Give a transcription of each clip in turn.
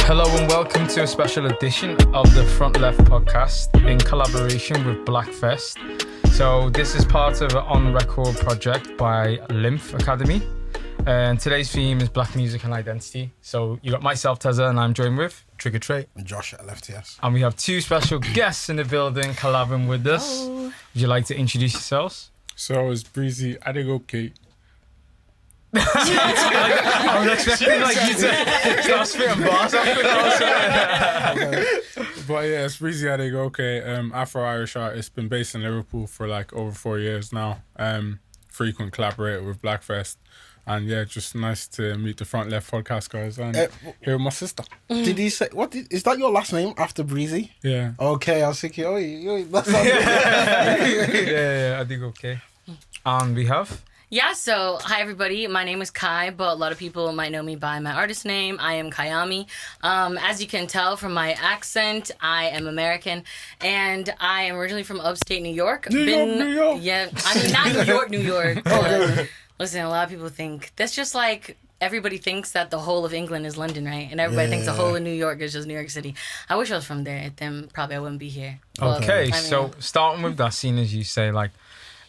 Hello and welcome to a special edition of the Frontleft Podcast in collaboration with Blackfest. So this is part of an on-record project by Lymph Academy. And today's theme is Black music and identity. So you got myself, Teza, and I'm joined with Trigger Trey and Josh at LFTS. And we have two special guests in the building collabing with us. Hello. Would you like to introduce yourselves? So it's Breezy IDeyGoke. I was expecting like you to start spitting bars after that. But yeah, it's Breezy IDeyGoke, Afro-Irish artist, been based in Liverpool for like over 4 years now. Frequent collaborator with Blackfest. And yeah, just nice to meet the Frontleft Podcast guys and here with my sister. Did he say, is that your last name after Breezy? Yeah. Okay, I was thinking, that's not Yeah, I think okay. And we have... Yeah, so hi everybody. My name is Kai, but a lot of people might know me by my artist name, Iamkyami. As you can tell from my accent, I am American, and I am originally from upstate New York. New York. Yeah, I mean not New York. But listen, a lot of people think that's just like everybody thinks that the whole of England is London, right? And everybody thinks the whole of New York is just New York City. I wish I was from there. Then probably I wouldn't be here. But, Okay, I mean, so starting with that scene, as you say, like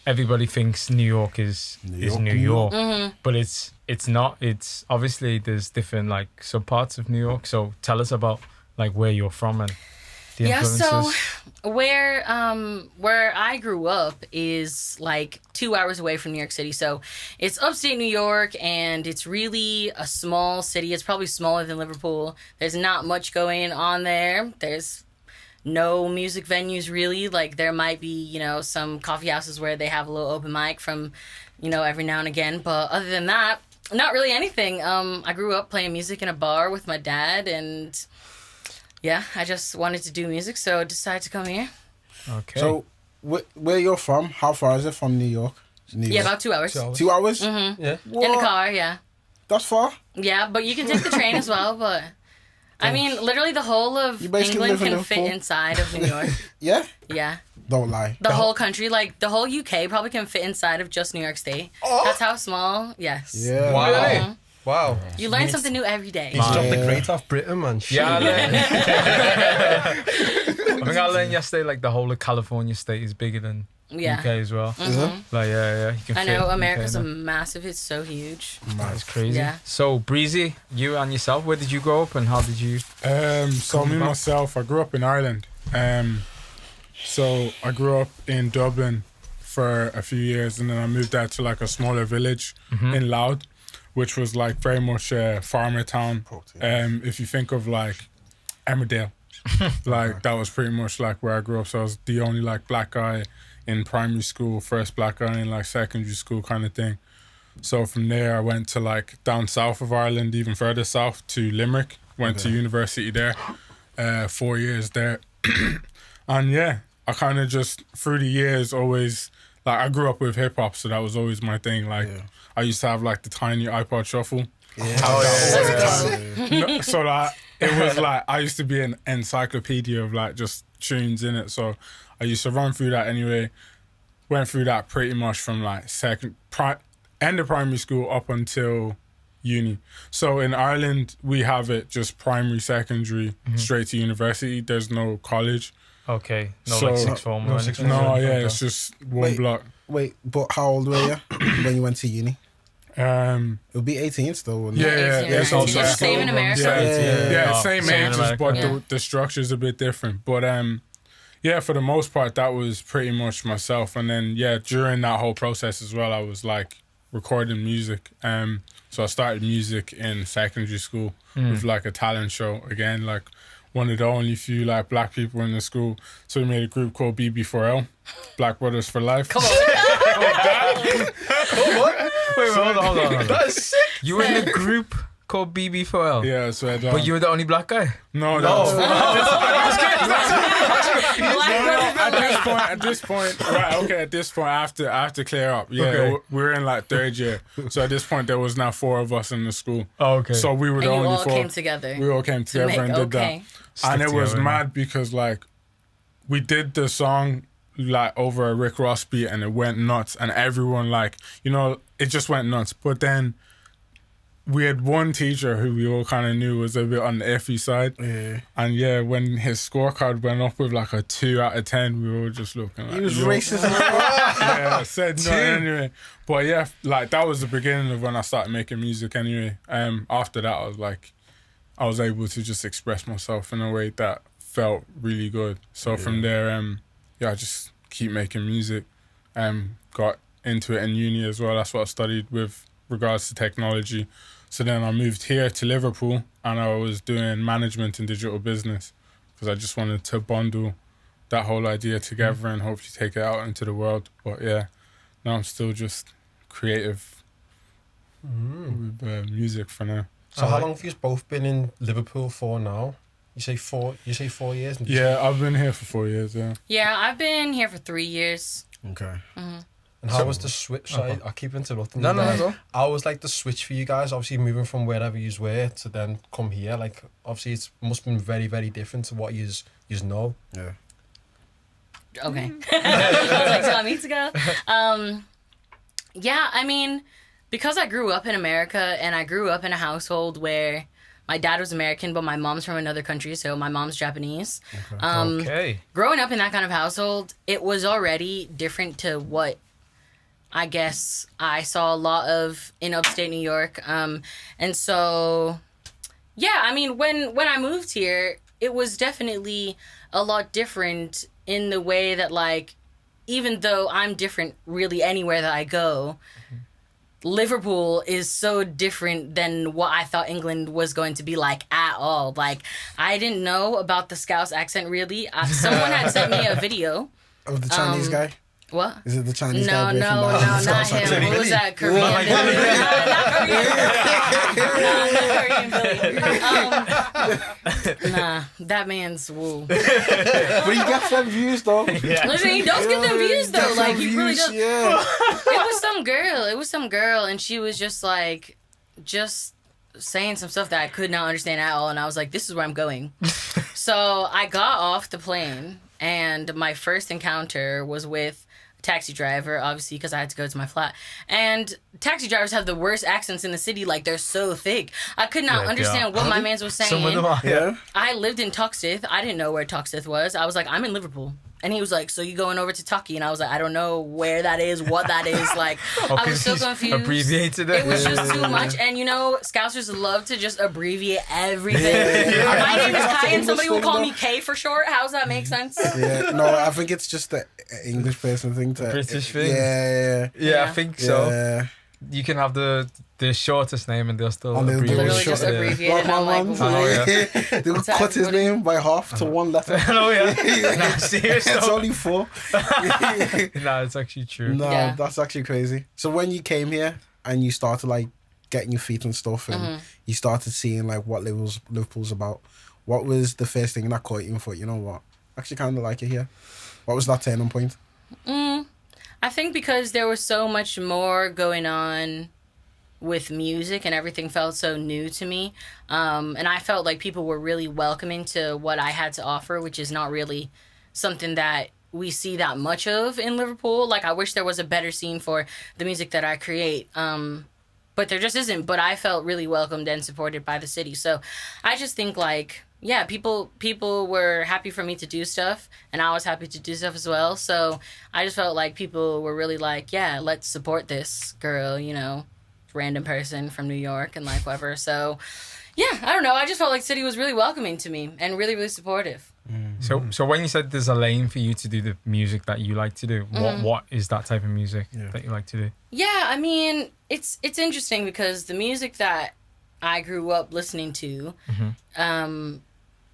everybody thinks New York is New York, but it's not. It's obviously there's different like subparts of New York. So tell us about like where you're from and the influences. So where I grew up is like 2 hours away from New York City. So it's upstate New York, and it's really a small city. It's probably smaller than Liverpool. There's not much going on there. There's no music venues really. Like there might be, some coffee houses where they have a little open mic from, every now and again. But other than that, not really anything. I grew up playing music in a bar with my dad, and yeah, I just wanted to do music, so I decided to come here. Okay. So, where you're from, how far is it from New York? Yeah, about 2 hours. 2 hours? Mm-hmm. Yeah. What? In the car, yeah. That's far? Yeah, but you can take the train as well, but... I mean, literally the whole of England can fit inside of New York. Yeah? Yeah. Don't lie. The whole country, like the whole UK probably can fit inside of just New York State. Oh. That's how small, yes. Yeah. Wow. Mhm. Wow. You learn something new every day. He's dropped the crate off Britain, man. Shit. Yeah, I think I learned yesterday like the whole of California state is bigger than Yeah. UK as well. Mhm. Like yeah, you can I fit know UK America's in massive, it's so huge. there. That's crazy. Yeah. So Breezy, you and yourself, where did you grow up and how did you? So me myself, I grew up in Ireland. So I grew up in Dublin for a few years, and then I moved out to like a smaller village in Louth, which was like very much a farmer town. If you think of like Emmerdale, like that was pretty much like where I grew up. So I was the only like black guy in primary school, first black guy in like secondary school kind of thing. So from there I went to like down south of Ireland, even further south to Limerick, went to university there, 4 years there. And yeah, I kind of just through the years always, like I grew up with hip hop, so that was always my thing. Like I used to have like the tiny iPod shuffle. So that it was like I used to be an encyclopedia of like just tunes in it. So I used to run through that anyway. Went through that pretty much from like end of primary school up until uni. So in Ireland we have it just primary, secondary, straight to university. There's no college. Okay, no So- like sixth form or anything. It's just one block. Wait, but how old were you when you went to uni? It would be 18 still, wouldn't it? It's also the same in America. Same in ages, America. but the structure's a bit different. But yeah, for the most part, that was pretty much myself. And then during that whole process as well, I was like recording music. So I started music in secondary school with like a talent show again, like one of the only few like black people in the school. So we made a group called BB4L, Black Brothers for Life. Come on. Wait, hold on. That is sick. You were in a group called BB4L. Yeah, so But you were the only black guy. No. At this point, right? Okay, at this point, I have to clear up. Yeah, Okay. we're in like third year, so at this point there was now 4 of us in the school. Oh, okay. So we were And the you only all 4. came together. We all came together and did that, and it was together, mad because like we did the song like over a Rick Ross beat and it went nuts, and everyone like it just went nuts. But then we had one teacher who we all kind of knew was a bit on the iffy side. Yeah. And when his scorecard went up with like a 2 out of 10, we were all just looking like... He was racist. Yeah, said no anyway. But yeah, like that was the beginning of when I started making music anyway. After that, I was able to just express myself in a way that felt really good. So from there, I just keep making music. Got into it in uni as well. That's what I studied with regards to technology. So then I moved here to Liverpool and I was doing management and digital business because I just wanted to bundle that whole idea together and hopefully take it out into the world. But yeah, now I'm still just creative with music for now. So how long have you both been in Liverpool for now? You say 4 years? Yeah, I've been here for 4 years, yeah. Yeah, I've been here for 3 years. Okay. Mm-hmm. And how was the switch? Sorry, I keep interrupting you. No. How was like the switch for you guys? Obviously moving from wherever you were to then come here. Like obviously it must have been very, very different to what you know. Yeah. Okay. Like 2 weeks ago. Yeah, I mean, because I grew up in America and I grew up in a household where my dad was American, but my mom's from another country, so my mom's Japanese. Okay. Growing up in that kind of household, it was already different to what I guess I saw a lot of in upstate New York. And so, yeah, I mean, when I moved here, it was definitely a lot different in the way that, like, even though I'm different really anywhere that I go, Liverpool is so different than what I thought England was going to be like at all. Like, I didn't know about the Scouse accent, really. Someone had sent me a video. Of the Chinese guy? What? Is it the Chinese No, guy? not him. What was that? Korean Billy. Nah, that man's woo. But he gets them views, though. Listen, he does get them views, though. Like, he really does. Yeah. It was some girl, and she was just like, saying some stuff that I could not understand at all, and I was like, this is where I'm going. So I got off the plane, and my first encounter was with a taxi driver, obviously, because I had to go to my flat. And taxi drivers have the worst accents in the city. Like, they're so thick. I could not understand what my man was saying. Some of them are, yeah. I lived in Toxteth. I didn't know where Toxteth was. I was like, I'm in Liverpool. And he was like, so you going over to Tucky? And I was like, I don't know where that is, what that is. Like, I was so confused. Abbreviated it. It was just too much. And, you know, Scousers love to just abbreviate everything. My name is Kai and somebody will call me K for short. How does that make sense? Yeah, no, I think it's just the English person thing. British thing? Yeah, I think so. Yeah. You can have the shortest name and they'll still abbreviate. Literally just abbreviate it. And I'm like, they'll cut his name by half to one letter. Oh, yeah. Nah, seriously. It's only 4. Nah, it's actually true. No, Yeah. that's actually crazy. So when you came here and you started like getting your feet and stuff and you started seeing like what Liverpool's about, what was the first thing that caught you and thought, you know what, I actually kind of like it here? What was that turning point? I think because there was so much more going on with music and everything felt so new to me. And I felt like people were really welcoming to what I had to offer, which is not really something that we see that much of in Liverpool. Like, I wish there was a better scene for the music that I create. But there just isn't. But I felt really welcomed and supported by the city. So I just think, like, yeah, people were happy for me to do stuff, and I was happy to do stuff as well. So I just felt like people were really like, yeah, let's support this girl, you know, random person from New York and like whatever. So yeah, I don't know. I just felt like the city was really welcoming to me and really, really supportive. So when you said there's a lane for you to do the music that you like to do, what is that type of music that you like to do? Yeah, I mean, it's interesting because the music that I grew up listening to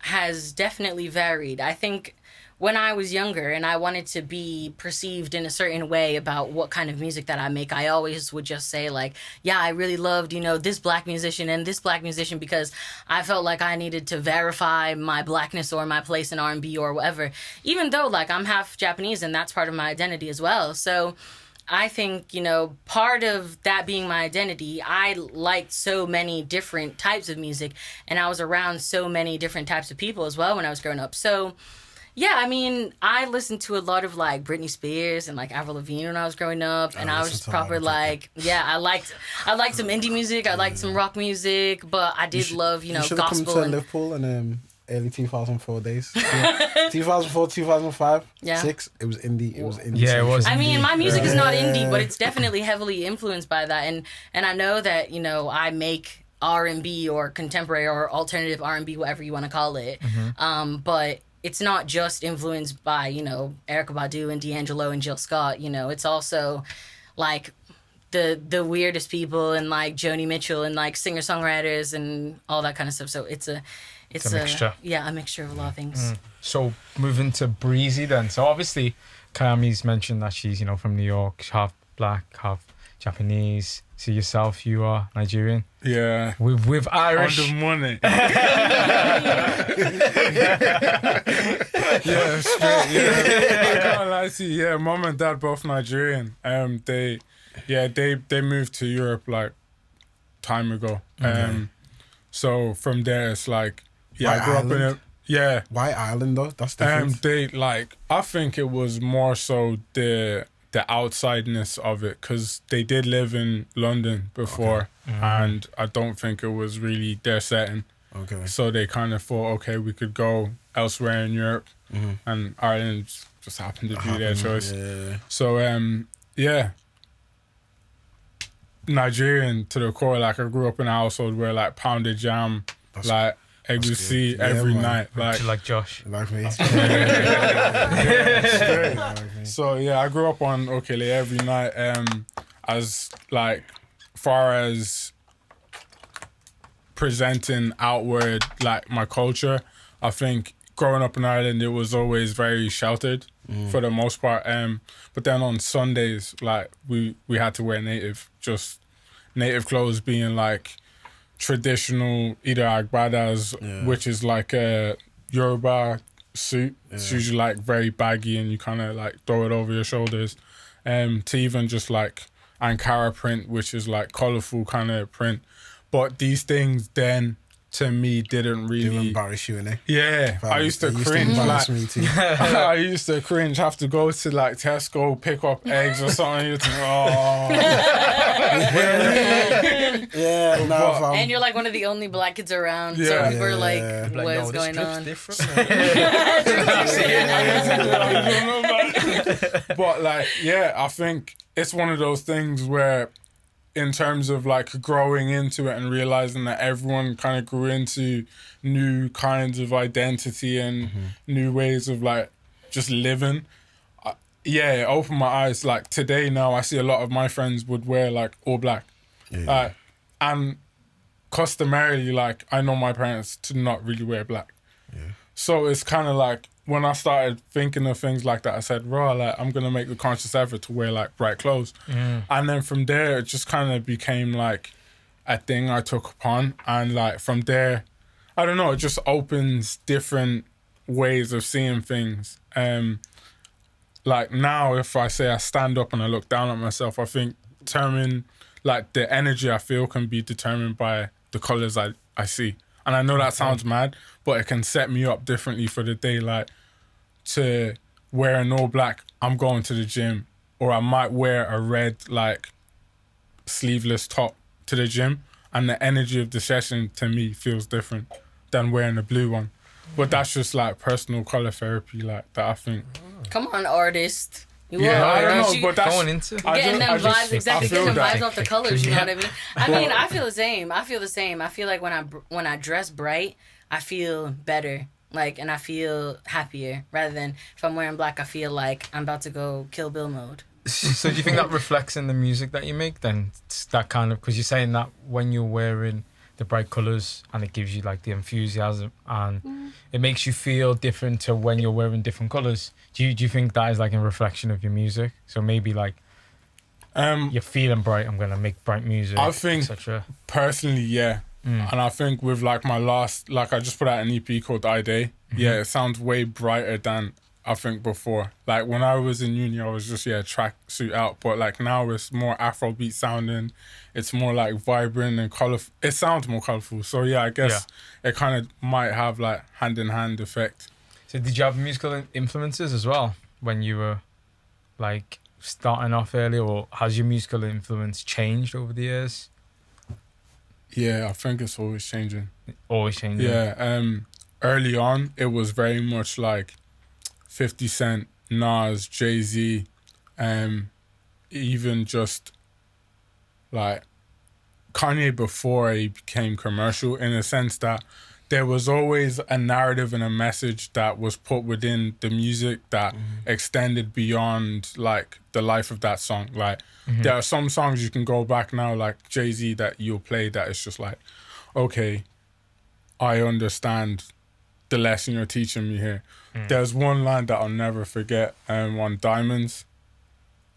has definitely varied. I think when I was younger and I wanted to be perceived in a certain way about what kind of music that I make, I always would just say like, yeah, I really loved, you know, this black musician and this black musician because I felt like I needed to verify my blackness or my place in R&B or whatever, even though like I'm half Japanese and that's part of my identity as well. So I think, you know, part of that being my identity, I liked so many different types of music and I was around so many different types of people as well when I was growing up. So Yeah, I mean, I listened to a lot of like Britney Spears and like Avril Lavigne when I was growing up, and I was just proper like, I liked some indie music, I liked some rock music, but I did love, You should have come gospel to and Liverpool in early 2004 days. 2004, 2005, Yeah. 6. It was indie. It was indie. Yeah, it was. I mean, my music is not indie, but it's definitely heavily influenced by that, and I know that I make R&B or contemporary or alternative R&B, whatever you want to call it, but it's not just influenced by Erykah Badu and D'Angelo and Jill Scott. It's also like the weirdest people and like Joni Mitchell and like singer songwriters and all that kind of stuff. So it's a mixture. Yeah, a mixture of a lot of things. So moving to Breezy then. So obviously, Kyami's mentioned that she's from New York, she's half black, half Japanese. See yourself, you are Nigerian. Yeah. With Irish. On the money. Yeah, straight. Yeah. I can't lie to you. Yeah, mom and dad both Nigerian. They moved to Europe like time ago. So from there it's like White I grew up in Island? Yeah. White Island though, that's different. I think it was more so the outsideness of it, because they did live in London before, and I don't think it was really their setting. Okay. So they kind of thought, okay, we could go elsewhere in Europe, and Ireland just happened to be their choice. Yeah. So Nigerian to the core. Like I grew up in a household where like pounded jam, like egusi every night. Like Josh. Like me. So yeah, I grew up on okele every night. As like far as presenting outward like my culture, I think growing up in Ireland it was always very sheltered for the most part. But then on Sundays, like we had to wear native clothes, being like traditional either agbadas, which is like a Yoruba suit. It's usually like very baggy and you kind of like throw it over your shoulders, to even just like Ankara print, which is like colourful kind of print. But these things then to me didn't really embarrass you, innit? Yeah, I used to cringe. embarrass Like me too. I used to cringe. Have to go to like Tesco, pick up eggs or something. You'd think, Yeah, no, fam. And you're like one of the only black kids around, so Yeah. people are like, Like, what no, is this going drip's on? different. But like, yeah, I think it's one of those things where, in terms of like growing into it and realizing that everyone kind of grew into new kinds of identity and new ways of like just living. It opened my eyes. Like today now I see a lot of my friends would wear like all black. And customarily, like I know my parents to not really wear black. So it's kind of like when I started thinking of things like that, I said, like I'm going to make the conscious effort to wear like bright clothes. And then from there, it just kind of became like a thing I took upon. And like from there, I don't know, it just opens different ways of seeing things. Like now, if I say I stand up and I look down at myself, I think determine like the energy I feel can be determined by the colours I see. And I know that sounds mad, but it can set me up differently for the day. Like to wear an all black, I'm going to the gym, or I might wear a red like sleeveless top to the gym, and the energy of the session to me feels different than wearing a blue one. But that's just like personal colour therapy, like that I think. Come on, artist. I don't know, but that's going into Getting them vibes, exactly. Getting them vibes off the colors. You know Yeah. what I mean? I feel the same. I feel like when I dress bright, I feel better. Like, and I feel happier rather than if I'm wearing black, I feel like I'm about to go Kill Bill mode. So do you think that reflects in the music that you make then? It's that kind of, because you're saying that when you're wearing the bright colours and it gives you like the enthusiasm and it makes you feel different to when you're wearing different colours. Do you think that is like a reflection of your music? So maybe like you're feeling bright, I'm going to make bright music, I think etc. personally, yeah. And I think with like my last, like I just put out an EP called IDey. Yeah, it sounds way brighter than I think before. Like when I was in uni, I was just track suit out, but like now it's more Afrobeat sounding. It's more like vibrant and colourful. It sounds more colourful. So yeah, I guess it kind of might have like hand in hand effect. So did you have musical influences as well when you were like starting off early, or has your musical influence changed over the years? Yeah, I think it's always changing. Always changing. Yeah, early on, it was very much like 50 Cent, Nas, Jay-Z, even just like Kanye before he became commercial, in a sense that there was always a narrative and a message that was put within the music that extended beyond like the life of that song. Like there are some songs you can go back now, like Jay-Z, that you'll play that it's just like, okay, I understand the lesson you're teaching me here. There's one line that I'll never forget on Diamonds,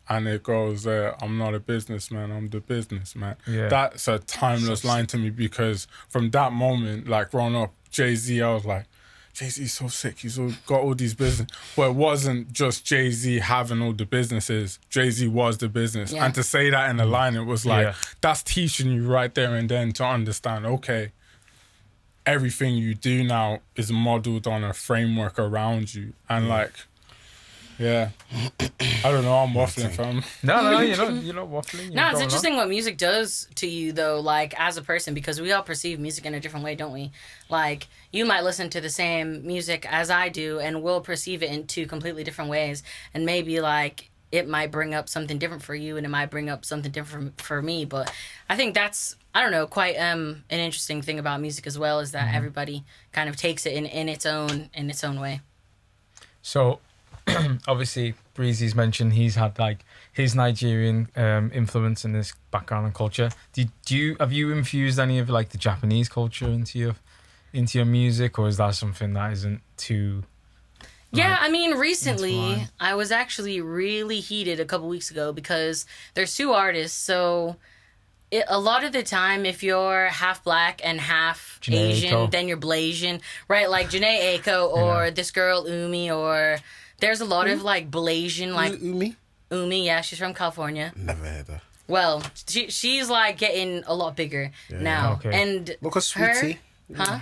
and it goes, I'm not a businessman, I'm the businessman. Yeah. That's a timeless line to me, because from that moment, like growing up, Jay-Z, I was like, Jay-Z's so sick, he's got all these business. But it wasn't just Jay-Z having all the businesses, Jay-Z was the business. Yeah. And to say that in a line, it was like, that's teaching you right there and then to understand, okay, everything you do now is modeled on a framework around you. And like, yeah, I don't know, I'm waffling, fam. No, you're not waffling. No, it's interesting what music does to you, though, like, as a person, because we all perceive music in a different way, don't we? Like, you might listen to the same music as I do, and we'll perceive it in two completely different ways. And maybe, like, it might bring up something different for you, and it might bring up something different for me. But I think that's, I don't know, quite an interesting thing about music as well, is that everybody kind of takes it in its own way. So, obviously, Breezy's mentioned he's had like his Nigerian influence in his background and culture. Have you infused any of like the Japanese culture into your music, or is that something that isn't too? Yeah, I mean, recently I was actually really heated a couple weeks ago because there's two artists. So a lot of the time, if you're half black and half Janae Asian, Aiko. then you're Blasian, right? Like Janae Aiko or this girl Umi, or there's a lot of like Blasian, like Umi. Yeah, she's from California. Never heard her. Well, she's like getting a lot at now. Okay. And Look at Sweetie. huh?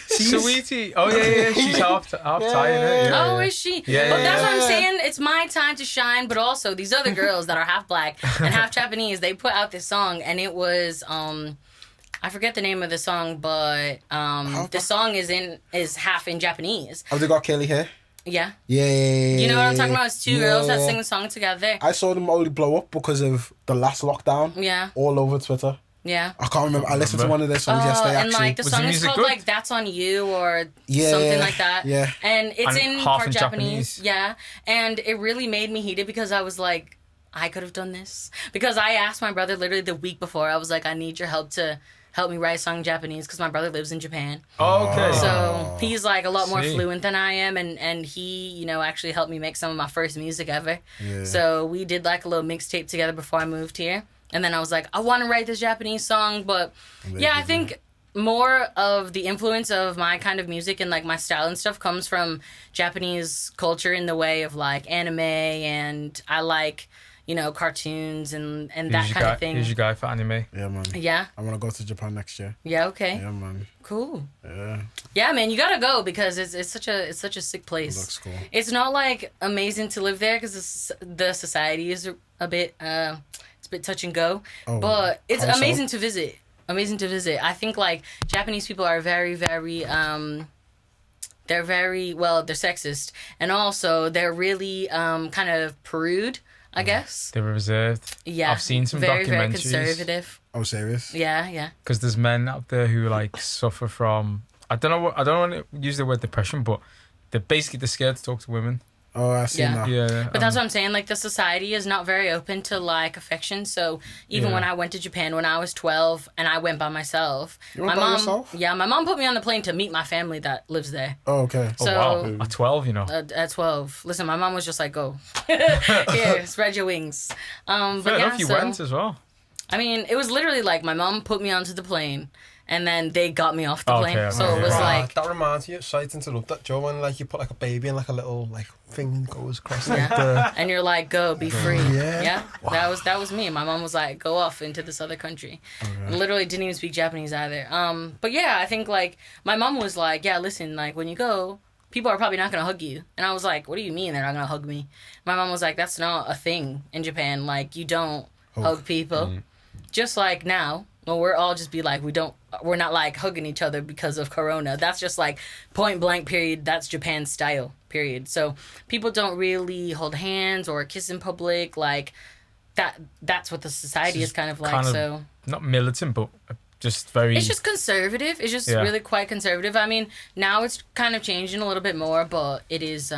Sweetie. Oh yeah, she's half Thai in it. Yeah, Oh, yeah. is she? Yeah, But yeah, that's what yeah. I'm saying. It's my time to shine. But also, these other girls that are half black and half Japanese, they put out this song, and it was I forget the name of the song, but the song is half in Japanese. Have they got curly hair? Yeah. Yeah. You know what I'm talking about? It's two girls that Yeah. sing the song together. I saw them only blow up because of the last lockdown. Yeah. All over Twitter. Yeah. I can't remember. I listened to one of their songs yesterday, and actually. like the Was song the is music called good? like "That's on You" or Yeah, something like that. yeah. And it's And in half part in Japanese. Japanese. Yeah, and it really made me heated because I was like, I could have done this, because I asked my brother literally the week before. I was like, I need your help to help me write a song in Japanese because my brother lives in Japan. Oh, okay. So he's like a lot more See. fluent than I am, and he, actually helped me make some of my first music ever. Yeah. So we did like a little mixtape together before I moved here. And then I was like, I want to write this Japanese song. But yeah, I think more of the influence of my kind of music and like my style and stuff comes from Japanese culture in the way of like anime, and I like, cartoons and that kind of thing. Here's your guy for anime. Yeah, man. Yeah. I want to go to Japan next year. Yeah. Okay. Yeah, man. Cool. Yeah. Yeah, man, you gotta go because it's such a sick place. It looks cool. It's not like amazing to live there because the society is a bit it's a bit touch and go, but it's how so? amazing to visit. Amazing to visit. I think like Japanese people are very very they're very they're sexist, and also they're really kind of prude, I guess. They were reserved. Yeah, I've seen some very documentaries. very conservative. Oh, serious? Yeah. Because there's men out there who like suffer from, I don't want to use the word depression, but they're scared to talk to women. Oh, I see Yeah. that. Yeah. But that's what I'm saying. Like, the society is not very open to, like, affection. So even Yeah. when I went to Japan when I was 12 and I went by myself. You went by yourself? Yeah, my mom put me on the plane to meet my family that lives there. Oh, okay. Oh, So, wow. At 12, At 12. Listen, my mom was just like, go. Here, spread your wings. But Fair yeah, enough, you so went as well. I mean, it was literally like my mom put me onto the plane, and then they got me off the plane. Okay. So it was like, that reminds you. Sorry to interrupt that, Joe. When like you put like a baby in like a little like thing and goes across like and you're like, go, be free. Yeah. Wow. That was me. My mom was like, go off into this other country. Okay. Literally didn't even speak Japanese either. But yeah, I think like my mom was like, yeah, listen, like when you go, people are probably not gonna hug you. And I was like, what do you mean they're not gonna hug me? My mom was like, that's not a thing in Japan. Like you don't hug people. Just like now, well, we're all just be like, we're not like hugging each other because of Corona. That's just like point blank period. That's Japan style period. So people don't really hold hands or kiss in public. Like that's what the society is kind of like. So not militant, but just very. It's just conservative. It's just really quite conservative. I mean, now it's kind of changing a little bit more, but it is.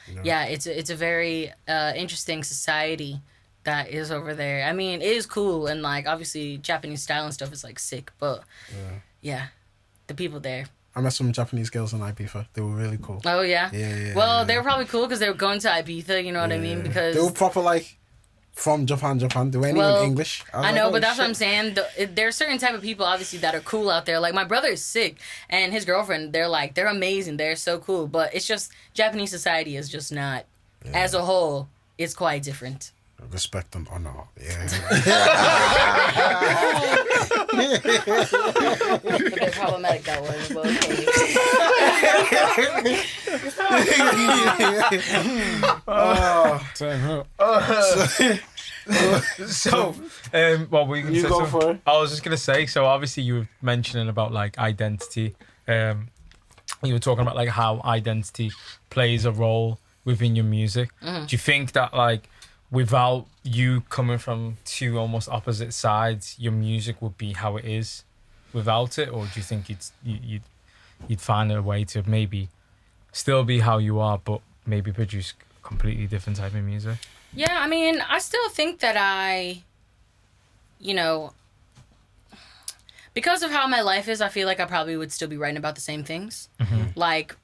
It's a very interesting society that is over there. I mean, it is cool, and like obviously Japanese style and stuff is like sick, but yeah, the people there. I met some Japanese girls in Ibiza. They were really cool. Oh yeah. Yeah. Well, they were probably cool because they were going to Ibiza. You know what I mean? Because they were proper like from Japan. They weren't even English. I know, but that's what I'm saying. There are certain type of people obviously that are cool out there. Like my brother is sick, and his girlfriend. They're amazing. They're so cool, but it's just Japanese society is just not as a whole. It's quite different. Respect them or not. Yeah. A bit problematic that was, but okay. So, well, we can you say go for it. I was just gonna say. So, obviously, you were mentioning about like identity. You were talking about like how identity plays a role within your music. Do you think that like without you coming from two almost opposite sides, your music would be how it is without it, or do you think you'd find a way to maybe still be how you are, but maybe produce completely different type of music? Yeah, I mean, I still think that because of how my life is, I feel like I probably would still be writing about the same things. Like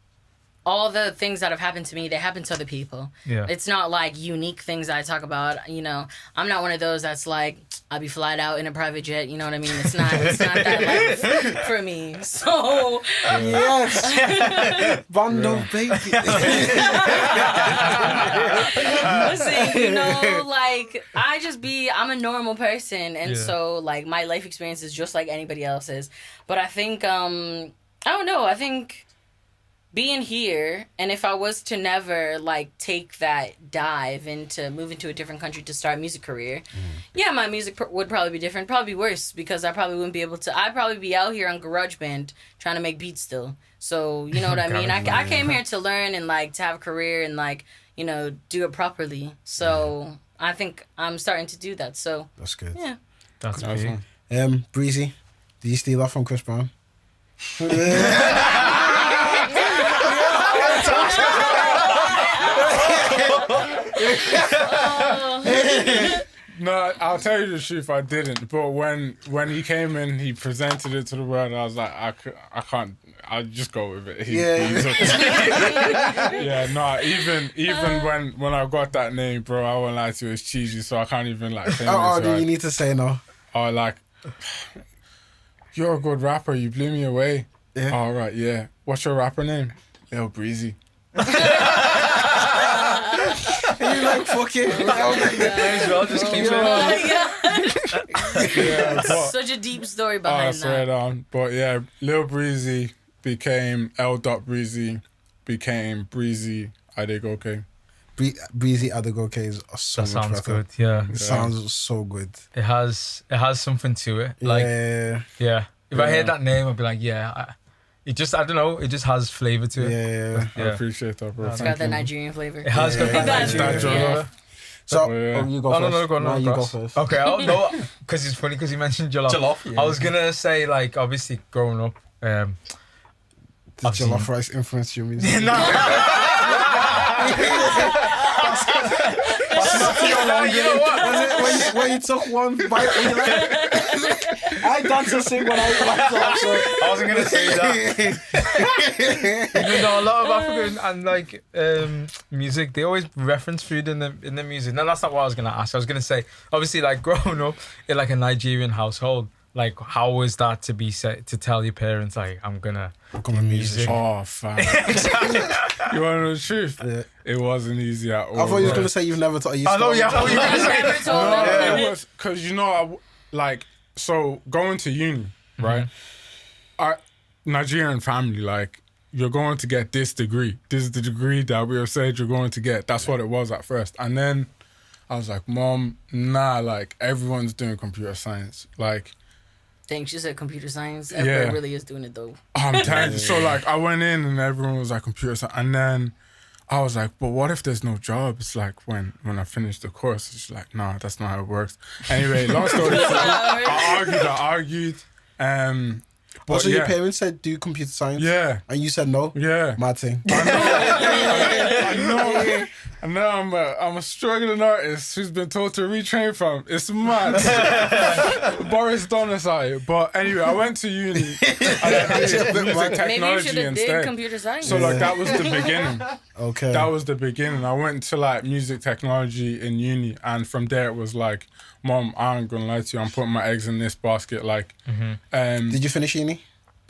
all the things that have happened to me, they happen to other people. Yeah. It's not like unique things that I talk about. I'm not one of those that's like, I'll be flied out in a private jet. You know what I mean? It's not that life for me. So yes, Bando baby. Listen, like I'm a normal person, and so like my life experience is just like anybody else's. But I think I don't know. I think being here, and if I was to never like take that dive into move into a different country to start a music career, my music would probably be different, probably worse, because I probably wouldn't be able to. I'd probably be out here on GarageBand trying to make beats still. So you know what I mean. I came here to learn and like to have a career and like do it properly. So I think I'm starting to do that. So that's good. Yeah, that's awesome. Breezy, did you steal that from Chris Brown? No, I'll tell you the truth, I didn't. But when he came in, he presented it to the world. I was like, I can't. I'll just go with it. He's okay. Even when I got that name, bro, I won't lie to you, it's cheesy, so I can't even like. Do you need to say no? Or like, you're a good rapper. You blew me away. Yeah. All right, yeah. What's your rapper name? Lil Breezy. And you're like, fuck it. Just keep it. Such a deep story behind that. Straight on. But yeah, Lil Breezy became L. Breezy, became Breezy IDeyGoke. Breezy IDeyGoke is so much sounds better. good. Yeah, it sounds so good. It has something to it. Like yeah. If I hear that name, I'd be like, it just I don't know. It just has flavor to it. Yeah. I appreciate that, bro. It's got that Nigerian flavor. It has got that Nigerian flavor. So you go first. No, you go first. Okay, because it's funny because you mentioned jollof. I was gonna say like obviously growing up. Did jollof rice influence your music? No. You know what? when you took one bite, when you like, I dance and sing when I talk. So I wasn't gonna say that. Even though a lot of African and like music, they always reference food in the music. No, that's not what I was gonna ask. I was gonna say, obviously, like growing up in like a Nigerian household, like how was that to be set to tell your parents like I'm gonna become a musician? Oh, fam. You want to know the truth? Yeah. It wasn't easy at all. I thought you was bro. gonna say you've never told. I know, yeah. I thought you were gonna say Never told them. No, it was because so going to uni, right? Our Nigerian family, like, you're going to get this degree. This is the degree that we have said you're going to get. That's what it was at first. And then I was like, Mom, nah, like, everyone's doing computer science. Like, Dang, she said computer science. Everybody really is doing it though. I'm telling you. So, like, I went in and everyone was like, computer science. And then I was like, but what if there's no job? It's like when I finished the course, it's like, nah, that's not how it works. Anyway, long story short, I argued. But So your parents said do computer science? Yeah. And you said no? Yeah. Mad thing. I know I'm a struggling artist who's been told to retrain from. It's mad. Boris Donosai. But anyway, I went to uni and I did music Maybe you should technology have did instead. computer science. So like that was the beginning. Okay. That was the beginning. I went to like music technology in uni, and from there it was like, Mom, I ain't gonna lie to you, I'm putting my eggs in this basket. Like, Did you finish uni?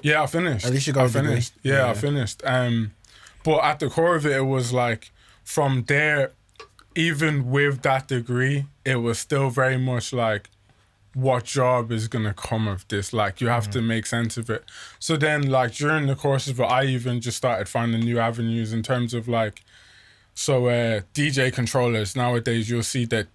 yeah, I finished. At least you got a degree. finished. Yeah, I finished. But at the core of it, it was like, from there, even with that degree, it was still very much like, what job is gonna come of this? Like, you have to make sense of it. So then, like, during the course of it, I even just started finding new avenues in terms of like, so DJ controllers nowadays, you'll see that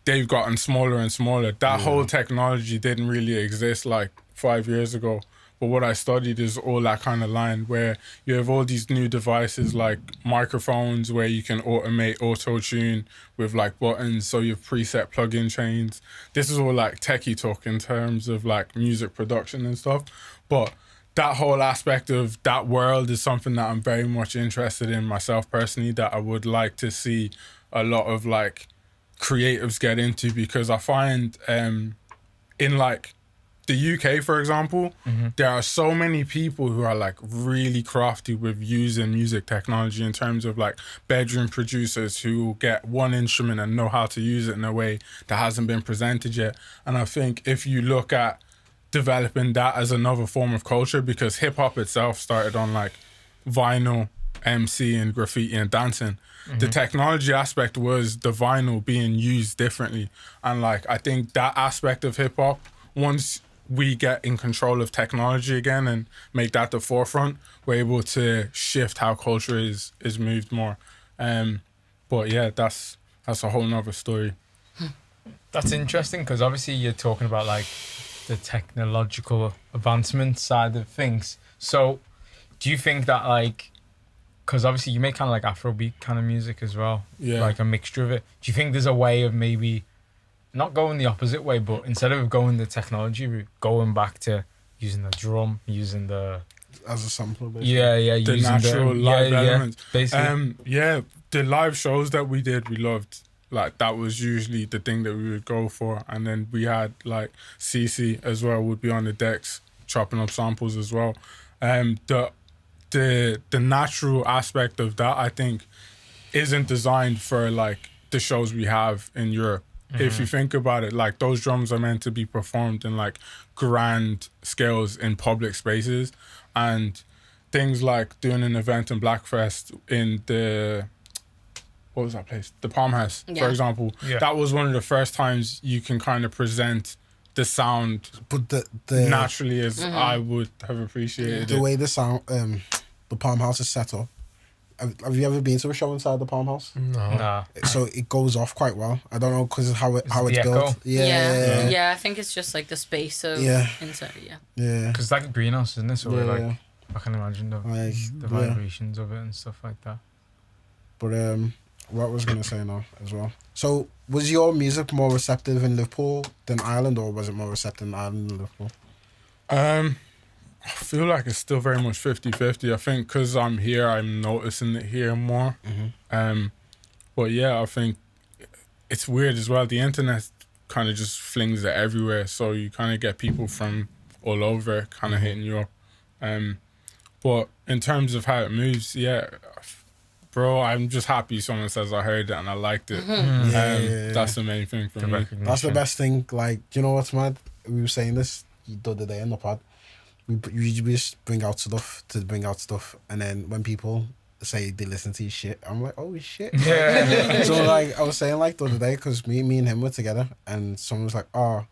they've gotten smaller and smaller. That whole technology didn't really exist like 5 years ago. But what I studied is all that kind of line where you have all these new devices like microphones where you can automate auto-tune with like buttons, so you have preset plug-in chains. This is all like techie talk in terms of like music production and stuff. But that whole aspect of that world is something that I'm very much interested in myself personally, that I would like to see a lot of like creatives get into, because I find in like the UK, for example, there are so many people who are like really crafty with using music technology in terms of like bedroom producers who get one instrument and know how to use it in a way that hasn't been presented yet. And I think if you look at developing that as another form of culture, because hip hop itself started on like vinyl, MC and graffiti and dancing. The technology aspect was the vinyl being used differently. And like, I think that aspect of hip hop, once we get in control of technology again and make that the forefront, we're able to shift how culture is moved more. But yeah, that's a whole nother story. That's interesting, because obviously you're talking about like the technological advancement side of things. So do you think that like, because obviously you make kind of like Afrobeat kind of music as well, like a mixture of it. Do you think there's a way of maybe not going the opposite way, but instead of going the technology route, going back to using the drum, using the As a sampler, basically. The using natural live elements. basically. The live shows that we did, we loved. Like, that was usually the thing that we would go for. And then we had like CC as well, would be on the decks chopping up samples as well. The natural aspect of that, I think, isn't designed for like the shows we have in Europe. If you think about it, like, those drums are meant to be performed in like grand scales in public spaces, and things like doing an event in Blackfest in the, what was that place? The Palm House, for example. Yeah. That was one of the first times you can kind of present the sound But the naturally as I would have appreciated the it. way the sound the Palm House is set up. Have you ever been to a show inside the Palm House? Nah. So it goes off quite well. I don't know because how it's the built. echo? Yeah, I think it's just like the space of inside. Yeah. Because it's like a greenhouse, isn't it? So we're like, I can imagine the Like, vibrations of it and stuff like that. But what was I gonna say now as well? So was your music more receptive in Liverpool than Ireland, or was it more receptive in Ireland than Liverpool? I feel like it's still very much 50-50. I think because I'm here, I'm noticing it here more. But yeah, I think it's weird as well. The internet kind of just flings it everywhere, so you kind of get people from all over kind of hitting you up. But in terms of how it moves, yeah, bro, I'm just happy someone says I heard it and I liked it. That's the main thing for me. That's the best thing. Like, you know what's mad? We were saying this the other day in the pod. We just bring out stuff, and then when people say they listen to your shit, I'm like, oh shit. Yeah. So like I was saying like the other day, because me and him were together, and someone was like, oh,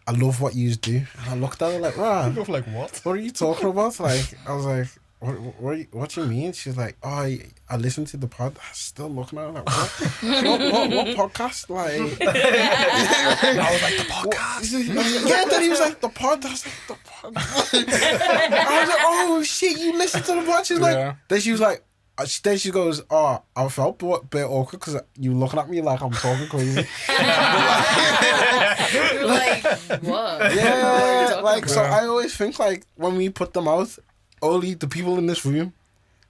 I love what you do. And I looked at her like, rah. Like, what? What are you talking about? Like, I was like, what do you mean? She's like, oh, I listened to the pod. I was still looking at her like, what podcast? Like, I was like, the podcast. Yeah, then he was like, the pod. I was like, the pod. I was like, oh shit, you listen to the pod? She's like, then she was like, then she goes, oh, I felt a bit awkward because you looking at me like I'm talking crazy. You're like, what? Yeah, like, so I always think like when we put them out, only the people in this room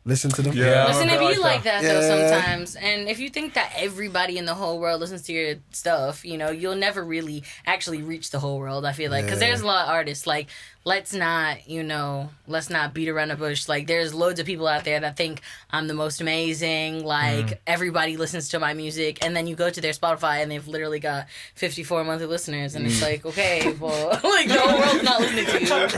listen to them. Yeah. Listen, it be like that though Yeah. sometimes. And if you think that everybody in the whole world listens to your stuff, you know, you'll never really actually reach the whole world, I feel like. Because there's a lot of artists. Like, let's not beat around the bush. Like, there's loads of people out there that think I'm the most amazing. Like, everybody listens to my music. And then you go to their Spotify and they've literally got 54 monthly listeners. And it's like, okay, well, like, the whole world's not listening to you.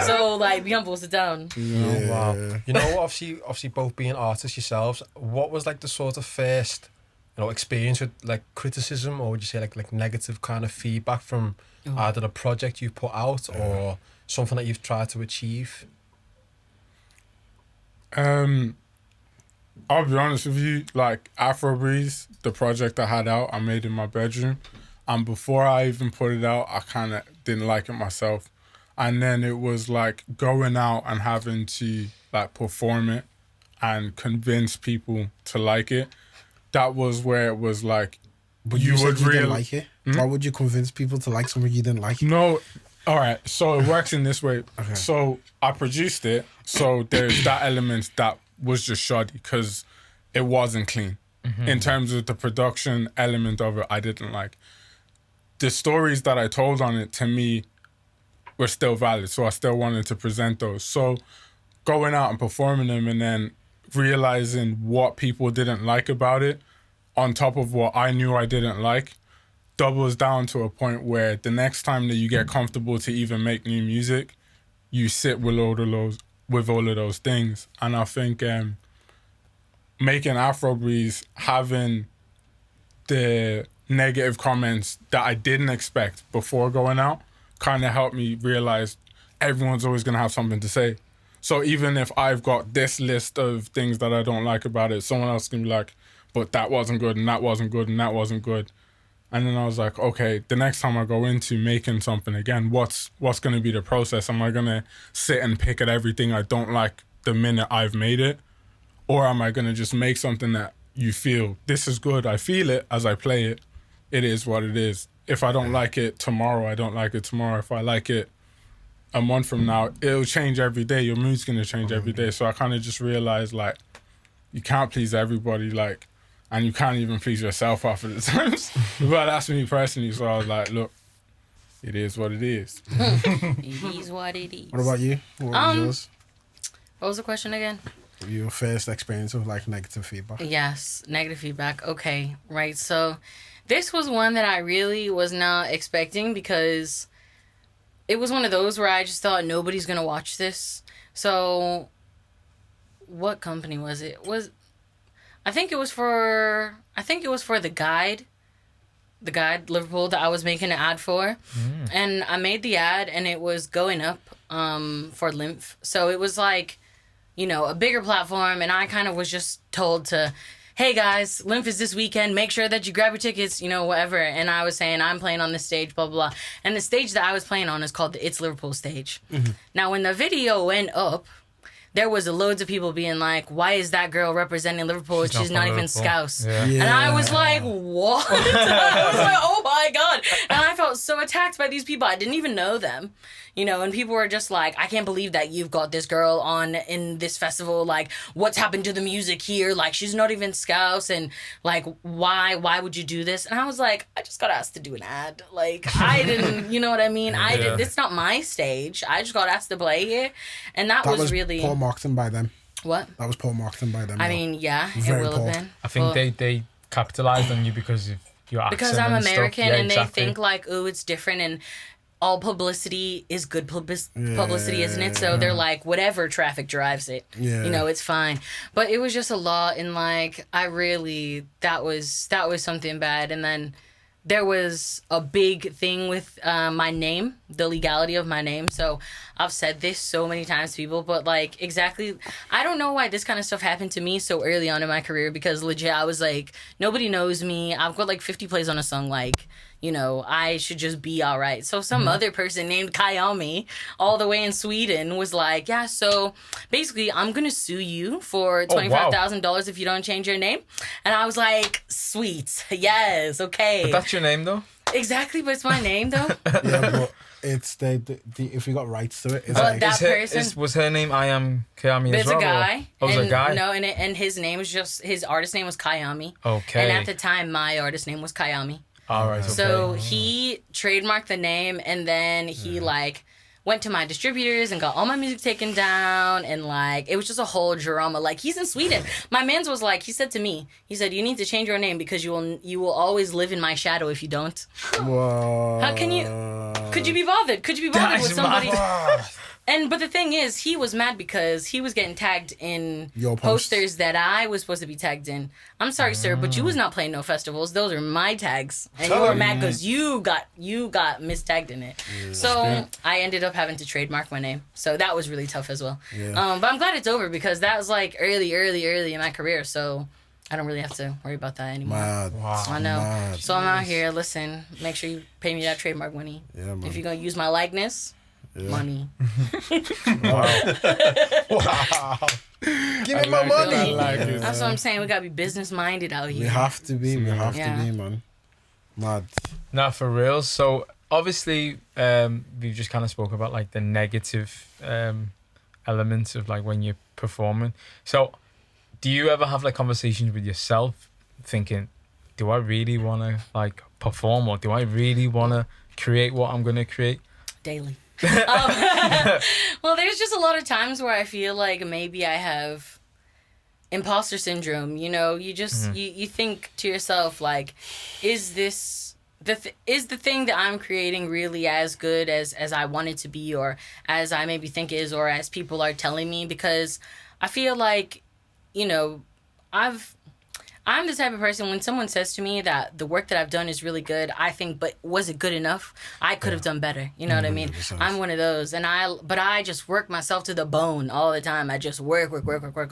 So, like, be humble, sit down. Oh, wow. You know, obviously both being artists yourselves, what was like the sort of first, experience with like criticism, or would you say like negative kind of feedback from either the project you put out or something that you've tried to achieve? I'll be honest with you, like Afro Breeze, the project I had out, I made in my bedroom. And before I even put it out, I kind of didn't like it myself. And then it was like going out and having to like perform it and convince people to like it. That was where it was like, But you said you didn't like it. Why would you convince people to like something you didn't like? No, all right. So it works in this way. Okay. So I produced it. So there's that element that was just shoddy because it wasn't clean. In terms of the production element of it, I didn't like. The stories that I told on it, to me, were still valid. So I still wanted to present those. So going out and performing them and then realizing what people didn't like about it, on top of what I knew I didn't like, doubles down to a point where the next time that you get comfortable to even make new music, you sit with all of those things. And I think making Afro Breeze, having the negative comments that I didn't expect before going out, kind of helped me realize everyone's always going to have something to say. So even if I've got this list of things that I don't like about it, someone else can be like, but that wasn't good, and that wasn't good, and that wasn't good. And then I was like, okay, the next time I go into making something again, what's going to be the process? Am I going to sit and pick at everything I don't like the minute I've made it? Or am I going to just make something that you feel, this is good, I feel it as I play it, it is what it is. If I don't like it tomorrow, I don't like it tomorrow. If I like it a month from now, it'll change every day. Your mood's going to change every day. So I kind of just realized, like, you can't please everybody, like, and you can't even please yourself half of the times. But that's me personally. So I was like, look, it is what it is. It is what it is. What about you? What was yours? What was the question again? Your first experience of like negative feedback? Yes, negative feedback. Okay, right. So this was one that I really was not expecting because it was one of those where I just thought nobody's going to watch this. So what company was it? I think it was for the Guide Liverpool that I was making an ad for. And I made the ad and it was going up for Lymph. So it was like, a bigger platform, and I kind of was just told to, hey guys, Lymph is this weekend, make sure that you grab your tickets, whatever. And I was saying, I'm playing on this stage, blah, blah, blah. And the stage that I was playing on is called the It's Liverpool stage. Now, when the video went up, there was loads of people being like, why is that girl representing Liverpool? She's not even Scouse. Yeah. And I was like, what? I was like, oh my God. And I felt so so attacked by these people. I didn't even know them, you know, and people were just like, I can't believe that you've got this girl on in this festival. Like, what's happened to the music here? Like, she's not even Scouse, and like, why would you do this? And I was like, I just got asked to do an ad. Like, I didn't, you know what I mean? It's not my stage. I just got asked to play here, and that was really poor marketing by them. What? That was poor marketing by them. I mean, yeah, Very it will poor. have been. I think they capitalized on you because of your accent. Because I'm and American, stuff. Yeah, and exactly. they think like, oh, it's different, and all publicity is good publicity, isn't it? So they're like, whatever traffic drives it, you know, it's fine. But it was just a lot, and like, that was something bad. And then there was a big thing with my name, the legality of my name. So I've said this so many times to people, but like, exactly, I don't know why this kind of stuff happened to me so early on in my career, because legit, I was like, nobody knows me. I've got like 50 plays on a song, like, you know, I should just be all right. So some other person named Kyami, all the way in Sweden, was like, yeah, so basically I'm going to sue you for $25,000 if you don't change your name. And I was like, sweet. Yes. Okay. But that's your name, though? Exactly. But it's my name, though. Yeah, but it's the if we got rights to it, it's But like... that person... Was her name Iamkyami as It's well? a guy. Oh, it's a guy? No, and his name was just... His artist name was Kyami. Okay. And at the time, my artist name was Kyami. All right. Okay. So he trademarked the name, and then he like went to my distributors and got all my music taken down, and like, it was just a whole drama. Like, he's in Sweden. My man's was like, he said to me, he said, you need to change your name because you will always live in my shadow if you don't. Whoa. How can you? Could you be bothered? Could you be bothered with somebody? But the thing is, he was mad because he was getting tagged in Your posts. posters that I was supposed to be tagged in. I'm sorry, sir, but you was not playing no festivals. Those are my tags, and you were mad because you got mistagged in it. So I ended up having to trademark my name. So that was really tough as well. Yeah. But I'm glad it's over because that was like early in my career. So I don't really have to worry about that anymore. Mad. Wow. I know. Mad. So I'm out here. Listen, make sure you pay me that trademark money. Yeah, man. If you're gonna use my likeness. Yeah. Money. Wow. Give me my money. I like it. That's what I'm saying. We gotta be business minded out here. We have to be. We have Yeah. to be, man. Mad. Nah, for real. So obviously, we just kind of spoke about like the negative elements of like when you're performing. So, do you ever have like conversations with yourself, thinking, do I really want to like perform, or do I really want to create what I'm gonna create? Daily. Well, there's just a lot of times where I feel like maybe I have imposter syndrome. You know, you just you think to yourself like, is this is the thing that I'm creating really as good as I want it to be, or as I maybe think is, or as people are telling me? Because I feel like, you know, I'm the type of person, when someone says to me that the work that I've done is really good, I think, but was it good enough? I could have done better. You know what I mean? 100%. I'm one of those. But I just work myself to the bone all the time. I just work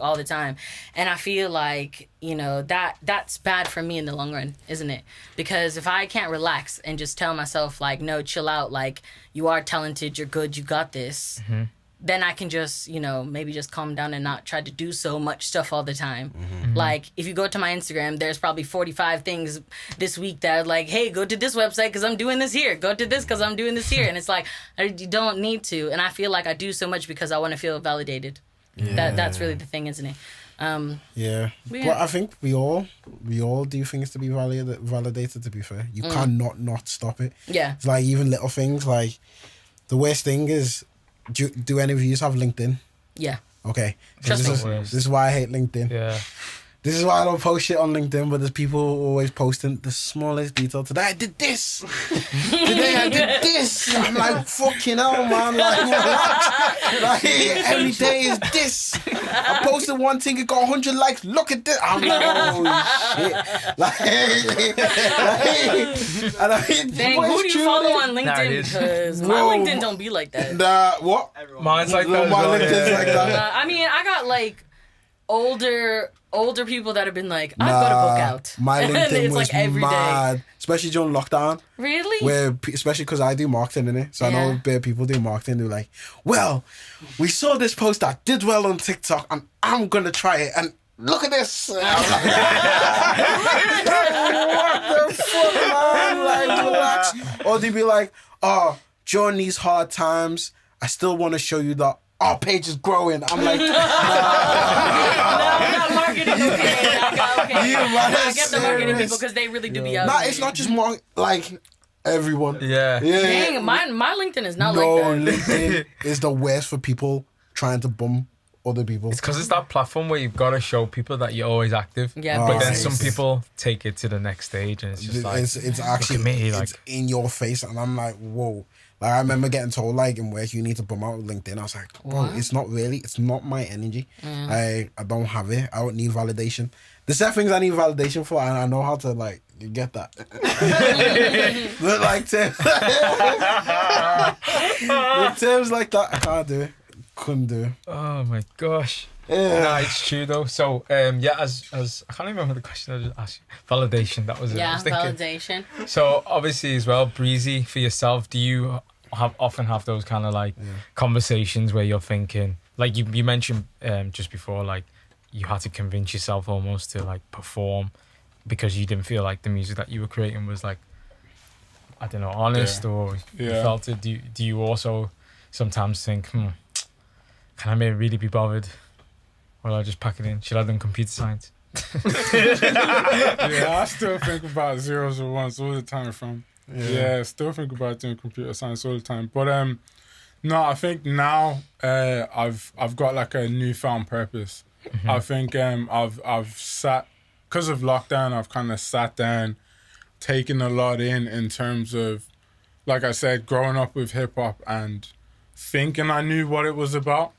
all the time. And I feel like, you know, that's bad for me in the long run, isn't it? Because if I can't relax and just tell myself like, no, chill out, like, you are talented, you're good, you got this. Mm-hmm. Then I can just, you know, maybe just calm down and not try to do so much stuff all the time. Like, if you go to my Instagram, there's probably 45 things this week that are like, hey, go to this website because I'm doing this here. Go to this because I'm doing this here. And it's like, you don't need to. And I feel like I do so much because I want to feel validated. Yeah. That's really the thing, isn't it? Yeah. Yeah. But I think we all do things to be validated, to be fair. You cannot not stop it. Yeah. It's like even little things, like the worst thing is, do any of you have LinkedIn? Yeah. Okay. Trust this me. is why I hate LinkedIn. Yeah. This is why I don't post shit on LinkedIn, but there's people always posting the smallest detail. Today I did this. Today I did this. I'm like, fucking hell, man. Like, what? Like, every day is this. I posted one thing, it got 100 likes. Look at this. I'm like, oh, shit. Dang, who do you follow on LinkedIn? Because my LinkedIn don't be like that. What? Mine's like that. My LinkedIn's like that. I mean, I got like older people that have been like, I've got a book out. My And LinkedIn it's was like every day. mad, especially during lockdown. Really? Where, especially because I do marketing in it, so I know bare people do marketing. They're like, "Well, we saw this post that did well on TikTok, and I'm gonna try it. And look at this." And I'm like, what the fuck, man? Like, relax. or they'd be like, oh, during these hard times, I still want to show you that our page is growing. I'm like, No, not marketing. Okay. I get the marketing people because they really do be out. Nah, it's not just more like everyone. Yeah. Dang, my LinkedIn is not No, like that. LinkedIn is the worst for people trying to bum other people. It's because it's that platform where you've got to show people that you're always active. Yeah, But then it's- some people take it to the next stage, and it's just like, it's actually look at me, like, it's in your face, and I'm like, whoa. Like I remember getting told like in work you need to bum out LinkedIn. I was like, bro, it's not really. It's not my energy. I don't have it. I don't need validation. There's certain things I need validation for, and I know how to like get that. But like with terms like that, I can't do it. Couldn't do it. oh my gosh. Yeah. Nah, it's true though. So yeah, as I can't even remember the question I just asked you. Validation, that was it. I Yeah, was thinking. validation. So obviously as well, Breezy, for yourself, do you often have those kind of like conversations where you're thinking, like you mentioned just before, like you had to convince yourself almost to like perform because you didn't feel like the music that you were creating was like, I don't know, honest, or you felt it. Do you also sometimes think, can I really be bothered? Or will I just pack it in? Should I have done computer science? Yeah, I still think about zeros and ones all the time, fam. Yeah, still think about doing computer science all the time. But no, I think now I've got like a newfound purpose. I think I've sat, because of lockdown, I've kind of sat down, taken a lot in terms of, like I said, growing up with hip hop and thinking I knew what it was about.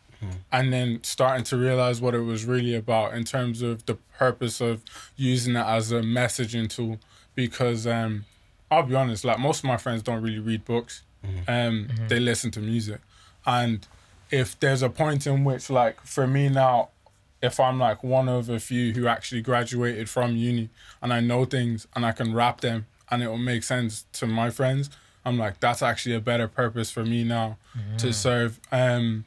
And then starting to realize what it was really about in terms of the purpose of using it as a messaging tool. Because I'll be honest, like most of my friends don't really read books. They listen to music. And if there's a point in which, like for me now, if I'm like one of a few who actually graduated from uni and I know things and I can rap them and it will make sense to my friends, I'm like, that's actually a better purpose for me now to serve and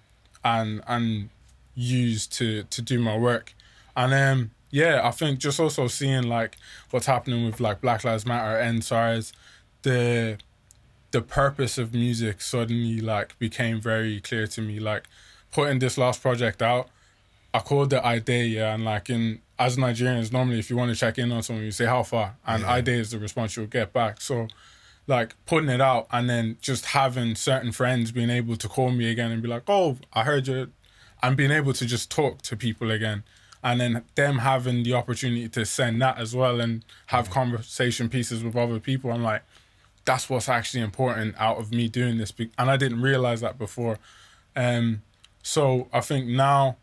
use to do my work. And I think just also seeing like what's happening with like Black Lives Matter, NSARS, the purpose of music suddenly like became very clear to me. Like putting this last project out, I called it IDey, and like as Nigerians, normally if you want to check in on someone, you say how far, and IDey is the response you'll get back. So like putting it out and then just having certain friends being able to call me again and be like, oh, I heard you, and being able to just talk to people again, and then them having the opportunity to send that as well and have conversation pieces with other people. I'm like, that's what's actually important out of me doing this, and I didn't realize that before. So I think now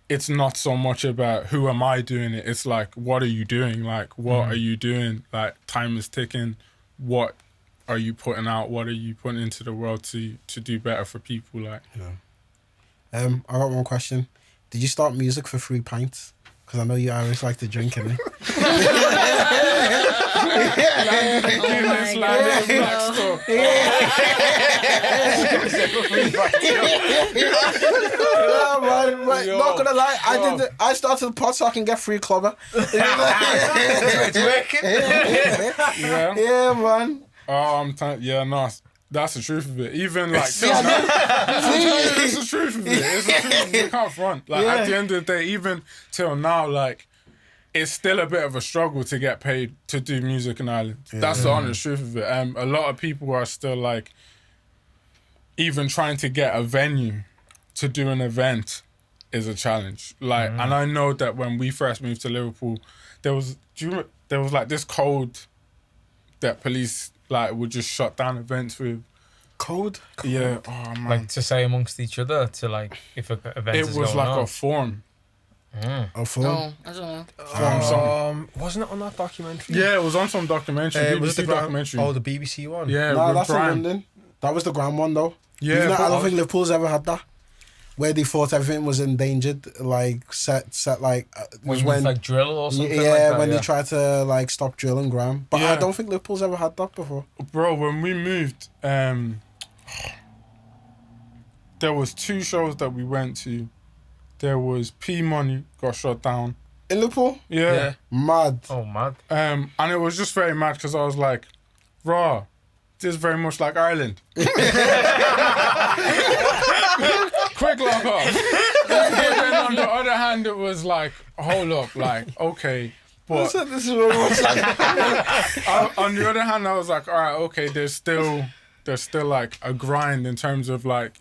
it's not so much about who am I doing it, it's like, what are you doing? Like, what are you doing? Like, time is ticking. What are you putting out? What are you putting into the world to do better for people? Like, I got one question. Did you start music for 3 pints? Because I know you Irish like to drink, innit? Not gonna lie, I started the pod so I can get free clubber. It's working. Yeah, man. That's the truth of it. Even like, it's the truth of it. It's the truth of it. You can't front. Like at the end of the day, even till now, like it's still a bit of a struggle to get paid to do music in Ireland. That's the honest truth of it. A lot of people are still like, even trying to get a venue to do an event is a challenge. Like, and I know that when we first moved to Liverpool, there was like this code that police like would just shut down events with. Code? Yeah. Oh man. Like to say amongst each other to like if a event is It was going like on. a form. A phone? Oh, I don't know. Wasn't it on that documentary? Yeah, it was on some documentary. Was it BBC the documentary. Oh, the BBC one. Yeah, Nah, with that's in Brian. London. That was the grand one though. Yeah, Even though but I don't think Liverpool's ever had that. Where they thought everything was endangered, like set like was when like drill or something. yeah, like that, when they tried to like stop drill and grime. But I Yeah. don't think Liverpool's ever had that before. Bro, when we moved, there was 2 shows that we went to. There was P Money got shut down. In Liverpool? Yeah. Mad. Oh, mad. And it was just very mad because I was like, raw, this is very much like Ireland. Quick lock off. But then on the other hand, it was like, hold up, like, okay. But This is very much like. on the other hand, I was like, all right, okay, there's still like a grind in terms of like,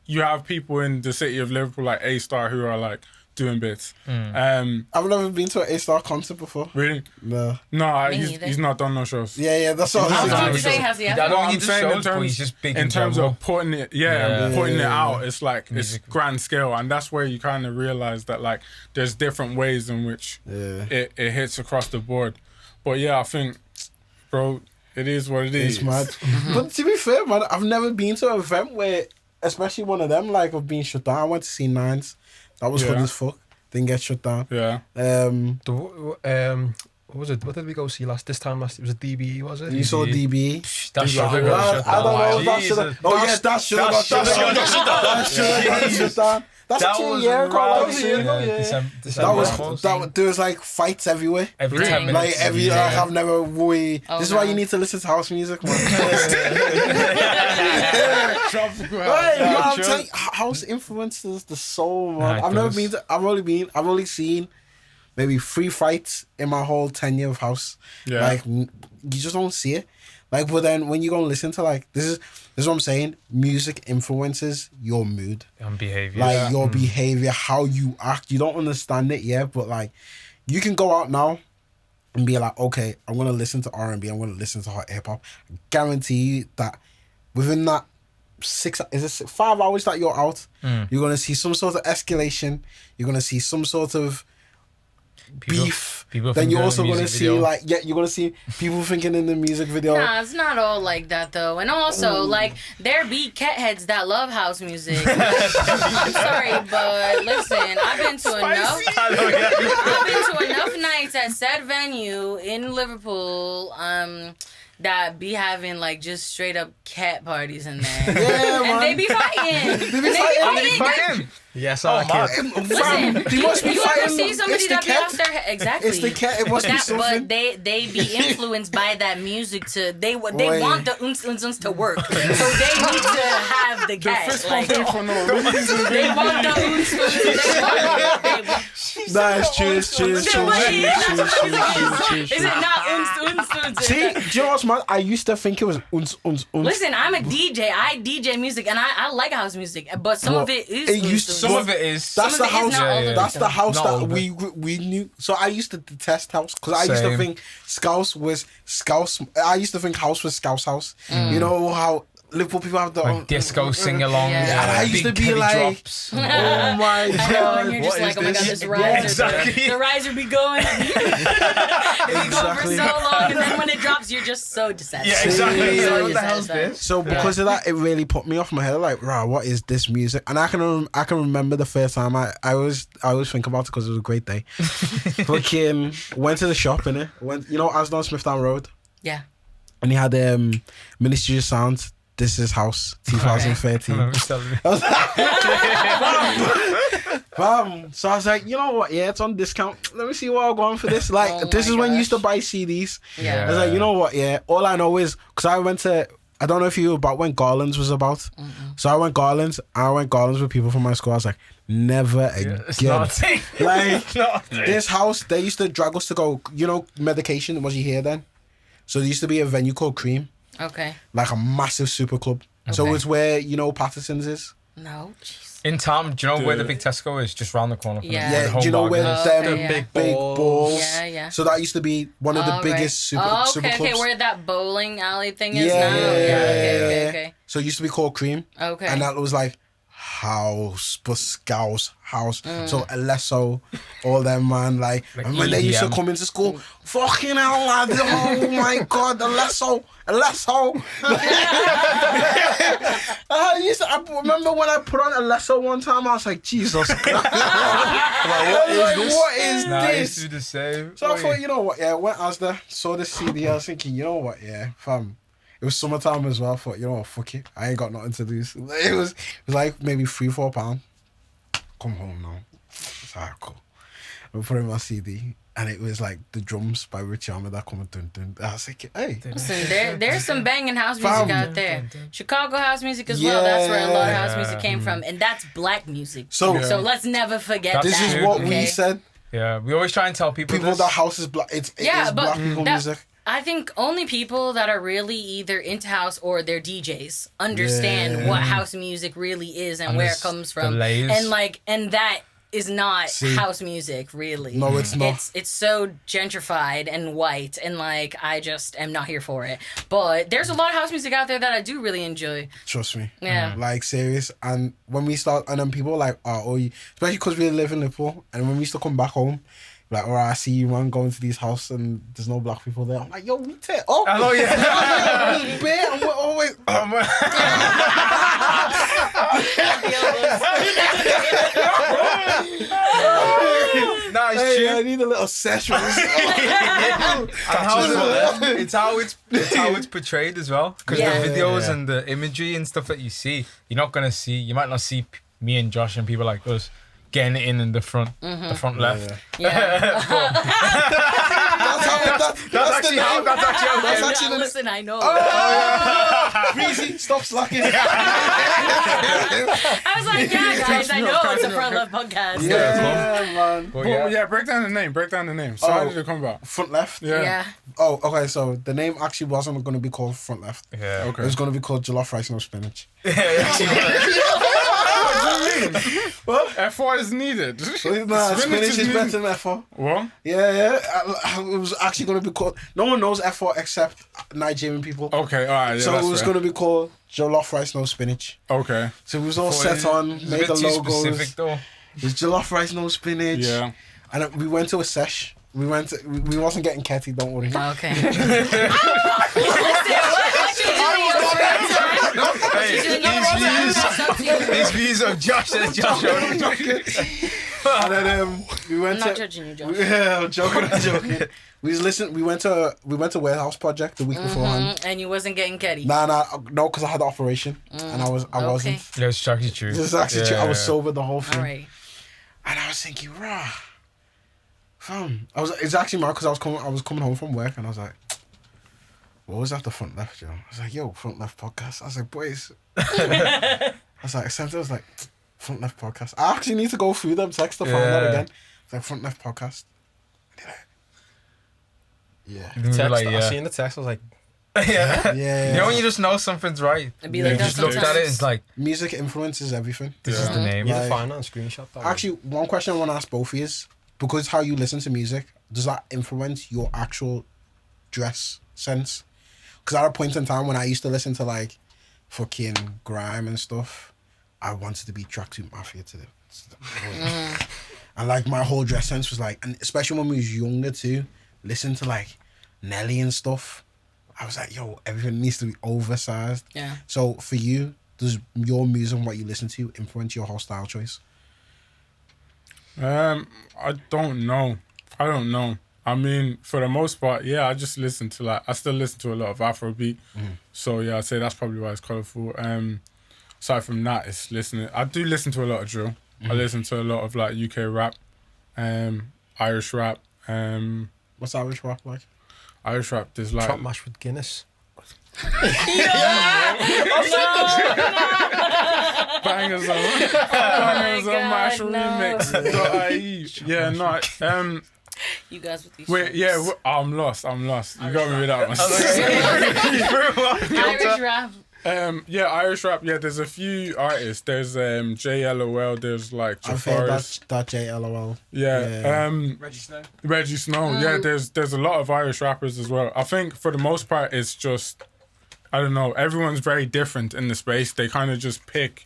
you have people in the city of Liverpool like A-Star who are like doing bits. I've never been to an A-Star concert before. Really? No. No, Me he's neither. not done no shows. Yeah, that's what I I'm was going to saying. say, has he I ever? don't I'm you do saying shows, but he's just big in terms general. of putting it, putting it out. It's like it's grand scale, and that's where you kind of realize that like there's different ways in which it hits across the board. But yeah, I think, bro, it is what it is. It's mad. But to be fair, man, I've never been to an event where, especially one of them, like, have been shut down. I went to see Nines. That was good as fuck. Didn't get shut down. Yeah. What was it? What did we go see this time last? It was a DBE, was it? You saw DB. That should have I got shut don't know. down. That should have. Oh yeah, that should have got shut down. That's That actually a was year ago. That was a year ago. yeah, Yeah. December. That was. There was like fights everywhere. Every 10 Like minutes. every. Like, I've never. This is why no. you need to listen to house music, man. Tropical Right, man, I'm house. telling you, house influences the soul, man. Nah, it I've never does. been to. I've only seen maybe 3 fights in my whole tenure of house. Yeah. Like you just don't see it. Like, but then when you go and listen to like this is what I'm saying. Music influences your mood, And behavior. like your behavior, how you act. You don't understand it yet, but like you can go out now and be like, okay, I'm gonna listen to R&B. I'm gonna listen to hip hop. I guarantee you that within that 5 hours that you're out, you're gonna see some sort of escalation. You're gonna see some sort of beef. people Then think you're they're in also a gonna music see video. you're gonna see people thinking in the music video. Nah, it's not all like that though. And also, like, there be cat heads that love house music. I'm sorry, but listen, I've been to enough nights at said venue in Liverpool, that be having like just straight up cat parties in there. Yeah, And man. they be fighting. They be fighting. Fucking. Yes, I can. Fam, they must be You ever fighting. see somebody It's the that be cat. off their head? Exactly. It's the cat. It must be something. But they be influenced by that music to they Boy. want the uns to work, so they need to have the cat. Like, For no reason. they want the uns. Nah, it's true. It's true. It's true. Is it not uns? See, do you know what's mad? I used to think it was uns. Listen, I'm a DJ. I DJ music, and I like house music, but some of it is. It used to- Some of it is. That's Some the of it is house. not all of it, That's the though. house Not that all of we knew. So I used to detest house because I used to Same. think Scouse was Scouse. I used to think house was Scouse house. You know how Liverpool people have the Like disco sing-alongs. Yeah. And I used to big be heavy like, drops. oh my I know, and god. you're just What like, is oh my god, this? this Yeah, riser, exactly. the riser be going, it be going Exactly. for so long, and then when it drops, you're just so dissatisfied. Yeah, exactly. Yeah. So So what the hell's dissatisfied. this? So because of that, it really put me off my head. Like, rah, what is this music? And I can remember the first time I always think about it because it was a great day. Fucking went to the shop innit? Went, you know, Aston Smithtown Road, Yeah. and he had Ministry of Sound. This is House 2013. Remember telling me. So I was like, you know what? Yeah, it's on discount. Let me see what I'm going for this. Like, Oh this my is when you gosh. used to buy CDs. Yeah. I was like, you know what? Yeah, all I know is because I went to. I don't know if you knew about when Garlands was about. So I went Garlands. With people from my school. I was like, never again. It's not a thing. Like Not a thing. this house, they used to drag us to go. You know, medication. Was you here then? So there used to be a venue called Cream, Okay. like a massive super club. So Okay. it's where you know Patterson's is. No. Jeez. In town, do you know where the big Tesco is? Just round the corner from Yeah. the Yeah, home do you know bargain where is. them Okay, yeah. big balls? Yeah, yeah. So that used to be one of the All biggest right. super okay, clubs. where that bowling alley thing is Yeah, now. Okay. So it used to be called Cream. Okay. And that was like house, but Scouse house. Mm. So Alesso, all them man, like and when they used to EDM. come into school, fucking hell, lad, oh my god, Alesso. I remember when I put on Alesso one time, I was like, Jesus Christ. What is Nah, I used this? to do the same. So I thought, you know what, yeah, went Asda, saw the CD, I was thinking, you know what, yeah, fam. It was summertime as well. I thought, you know what, fuck it. I ain't got nothing to lose. It was like maybe £3-4. Come home now. It's alright, cool. I put in my CD. and it was like the drums by Richie Ahmed that come dun dun. I was like, hey, Listen, there's some banging house music out there. Chicago house music as well. Yeah. That's where a lot of house music came from, and that's black music. So- So let's never forget this that. is what okay? we said. Yeah, we always try and tell people People this. that house is black. It Yeah, is but black people that- music. I think only people that are really either into house or they're DJs understand Yeah. what house music really is and And where there's it comes the from. layers. And that is not See. house music, really. No, it's not. It's so gentrified and white, and like I just am not here for it. But there's a lot of house music out there that I do really enjoy. Trust me. Yeah. Like, serious. And when we start, and then people are like, especially because we live in Liverpool, and when we used to come back home, like, alright, I see you, man, going to these houses and there's no black people there. I'm like, yo, we take up. Hello, yeah. And we're always. Nah, it's Hey, true. I need a little session. And it's how it's portrayed as well. Because Yeah. the videos and the imagery and stuff that you see, you might not see me and Josh and people like us getting it in the front, the front left. Yeah. That's actually how. That's That's okay. actually the- Listen, I know. Breezy, stop slacking. I was like, yeah, guys, I know it's a Front Left podcast. Yeah, man. But Well, yeah. break down the name. So how did it come about? Front left. Yeah. Yeah. Oh, okay. So the name actually wasn't going to be called Front Left. Yeah. Okay. It was going to be called Jollof Rice No Spinach. F4 is needed. Nah, spinach is better than F4. What? Yeah. It was actually going to be called. No one knows F4 except Nigerian people. Okay, alright. Yeah, So that's it was fair. going to be called Jollof Rice No Spinach. Okay. So it was all set on, It's a made bit the too logos. specific though. It was Jollof Rice No Spinach. Yeah. And then we went to a sesh. We wasn't getting catty, don't worry. Okay. These views of Josh and Josh. And then we went I'm not to. judging you, Josh. Yeah, I'm joking. We went to Warehouse Project the week beforehand. And you wasn't getting Ketty. No, because I had the operation and I wasn't. Yeah, it's actually true. This is actually true. I was sober the whole thing, Alright. and I was thinking, rah, fam. It's actually mad because I was coming home from work and I was like, what was that? The Front Left, Joe? I was like, yo, Front Left Podcast. I was like, boys. I was like, I was like, Front Left Podcast. I actually need to go through them texts to find out Yeah. again. It's like Front Left Podcast. Yeah. We were Text, like, I yeah. seen the text. I was like, Yeah. Yeah. You know when you just know something's right? It'd be You like that just looked at it, sometimes. it's like, Music influences everything. this is the name. you need Like- to find that and screenshot that. Actually, one question I want to ask both of you is, because how you listen to music, does that influence your actual dress sense? Because at a point in time when I used to listen to like fucking grime and stuff, I wanted to be Tracksuit Mafia to the and like my whole dress sense was like, and especially when we was younger too, listen to like Nelly and stuff. I was like, yo, everything needs to be oversized. Yeah. So for you, does your music and what you listen to influence your whole style choice? I don't know. I mean, for the most part, yeah, I just listen to I still listen to a lot of Afrobeat. So yeah, I'd say that's probably why it's colourful. Aside from that, it's listening. I do listen to a lot of drill. I listen to a lot of like UK rap, Irish rap. What's Irish rap like? Irish rap, there's like Trap mash with Guinness. bangers on Mash God, no. Remix.ie. Yeah, no. You guys with these Wait, shirts. yeah, I'm lost. You got me with that one. Irish rap. Yeah, Irish rap. Yeah, there's a few artists. There's JLOL. There's like I've heard Jafaris. that JLOL. Yeah. Reggie Snow. Reggie Snow. Yeah, there's a lot of Irish rappers as well. I think for the most part, it's just, I don't know. Everyone's very different in the space. They kind of just pick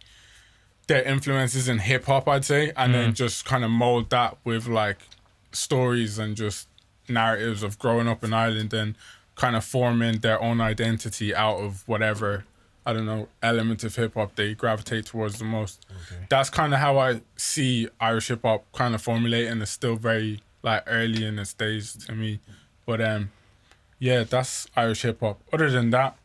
their influences in hip hop, I'd say, and then just kind of mold that with like stories and just narratives of growing up in Ireland and kind of forming their own identity out of whatever, I don't know, element of hip hop they gravitate towards the most. Okay. That's kind of how I see Irish hip hop kind of formulating. It's still very like early in its days to me, but yeah, that's Irish hip hop. Other than that,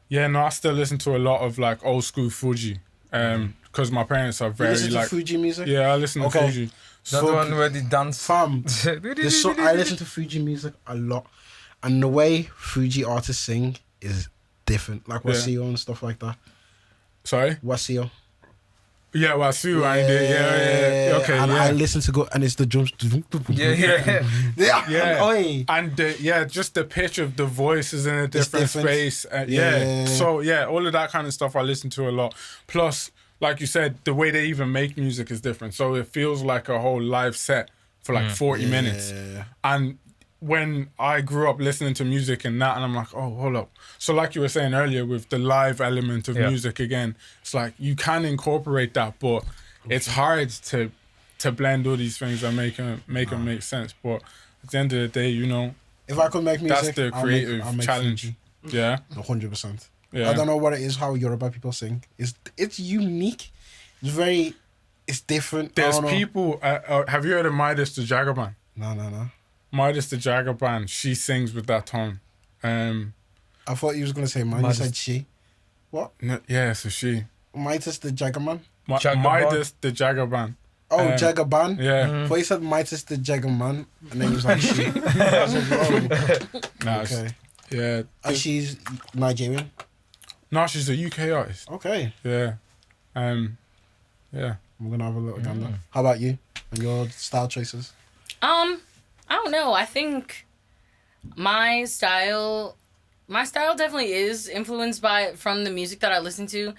yeah, no, I still listen to a lot of like old school Fuji, because my parents are You very listen to like Fuji music? yeah, I listen to Okay. Fuji. That the one where they dance. Fam, I listen to Fuji music a lot, and the way Fuji artists sing is different. Like Wasio and stuff like that. Sorry? Wasio. Yeah, Wasu, yeah. Okay, and I listen to go, and it's the drums. Yeah. Oi. And just the pitch of the voice is in a different space. Yeah. So, all of that kind of stuff I listen to a lot. Plus, like you said, the way they even make music is different. So it feels like a whole live set for like 40 minutes. And when I grew up listening to music and that, and I'm like, oh, hold up. So like you were saying earlier with the live element of music again, it's like you can incorporate that, but it's hard to blend all these things and make them make sense. But at the end of the day, you know, if I could make music, that's the creative challenge. Fuji. Yeah. 100%. Yeah. I don't know what it is, how Yoruba people sing. It's unique. It's different. There's people, have you heard of Midas the Jagaban? No. Midas the Jagaban, she sings with that tone. I thought you was going to say mine. You said she. What? No, yeah, so she. Midas the Jagaman? Midas the Jagaban. Oh, Jagaban? Yeah. But you said Midas the Jagaman, and then you was like she. I was like, oh. Nah, Okay. Yeah. And she's Nigerian? No, she's a UK artist. Okay. Yeah. Yeah. I'm going to have a little gander. How about you and your style choices? I don't know. I think my style definitely is influenced from the music that I listen to.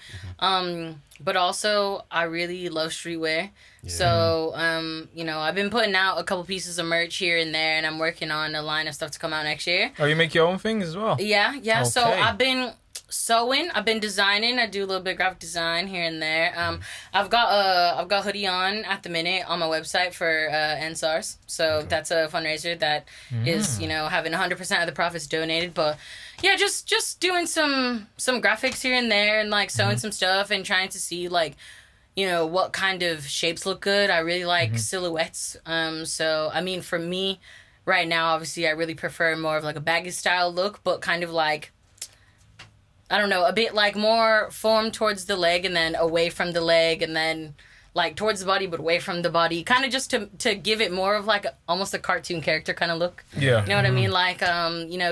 But also I really love streetwear. Yeah. So, I've been putting out a couple pieces of merch here and there, and I'm working on a line of stuff to come out next year. Oh, you make your own things as well? Yeah. Okay. So I've been sewing, I've been designing. I do a little bit of graphic design here and there. I've got hoodie on at the minute on my website for NSARS. So that's a fundraiser that is, having 100% of the profits donated. But yeah, just doing some graphics here and there, and like sewing some stuff and trying to see like, what kind of shapes look good. I really like silhouettes. So I mean, for me right now, obviously I really prefer more of like a baggy style look, but kind of like, I don't know, a bit like more form towards the leg and then away from the leg, and then like towards the body but away from the body, kind of just to give it more of like almost a cartoon character kind of look. Yeah. You know what I mean? Like,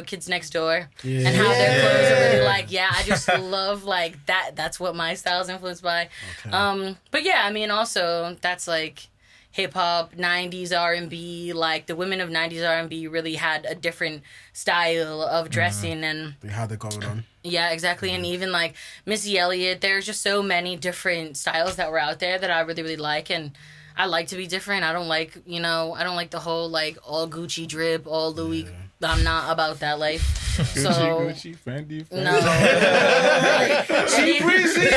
Kids Next Door and how their clothes are really like, I just love like that. That's what my style is influenced by. Okay. But yeah, I mean, also that's like hip-hop, 90s R&B, like the women of 90s R&B really had a different style of dressing. And they had it going on. Yeah, exactly. And even like Missy Elliott, there's just so many different styles that were out there that I really, really like. And I like to be different. I don't like, I don't like the whole like all Gucci drip, all Louis. Yeah. I'm not about that life. So Gucci, Fendi. No. See, Breezy.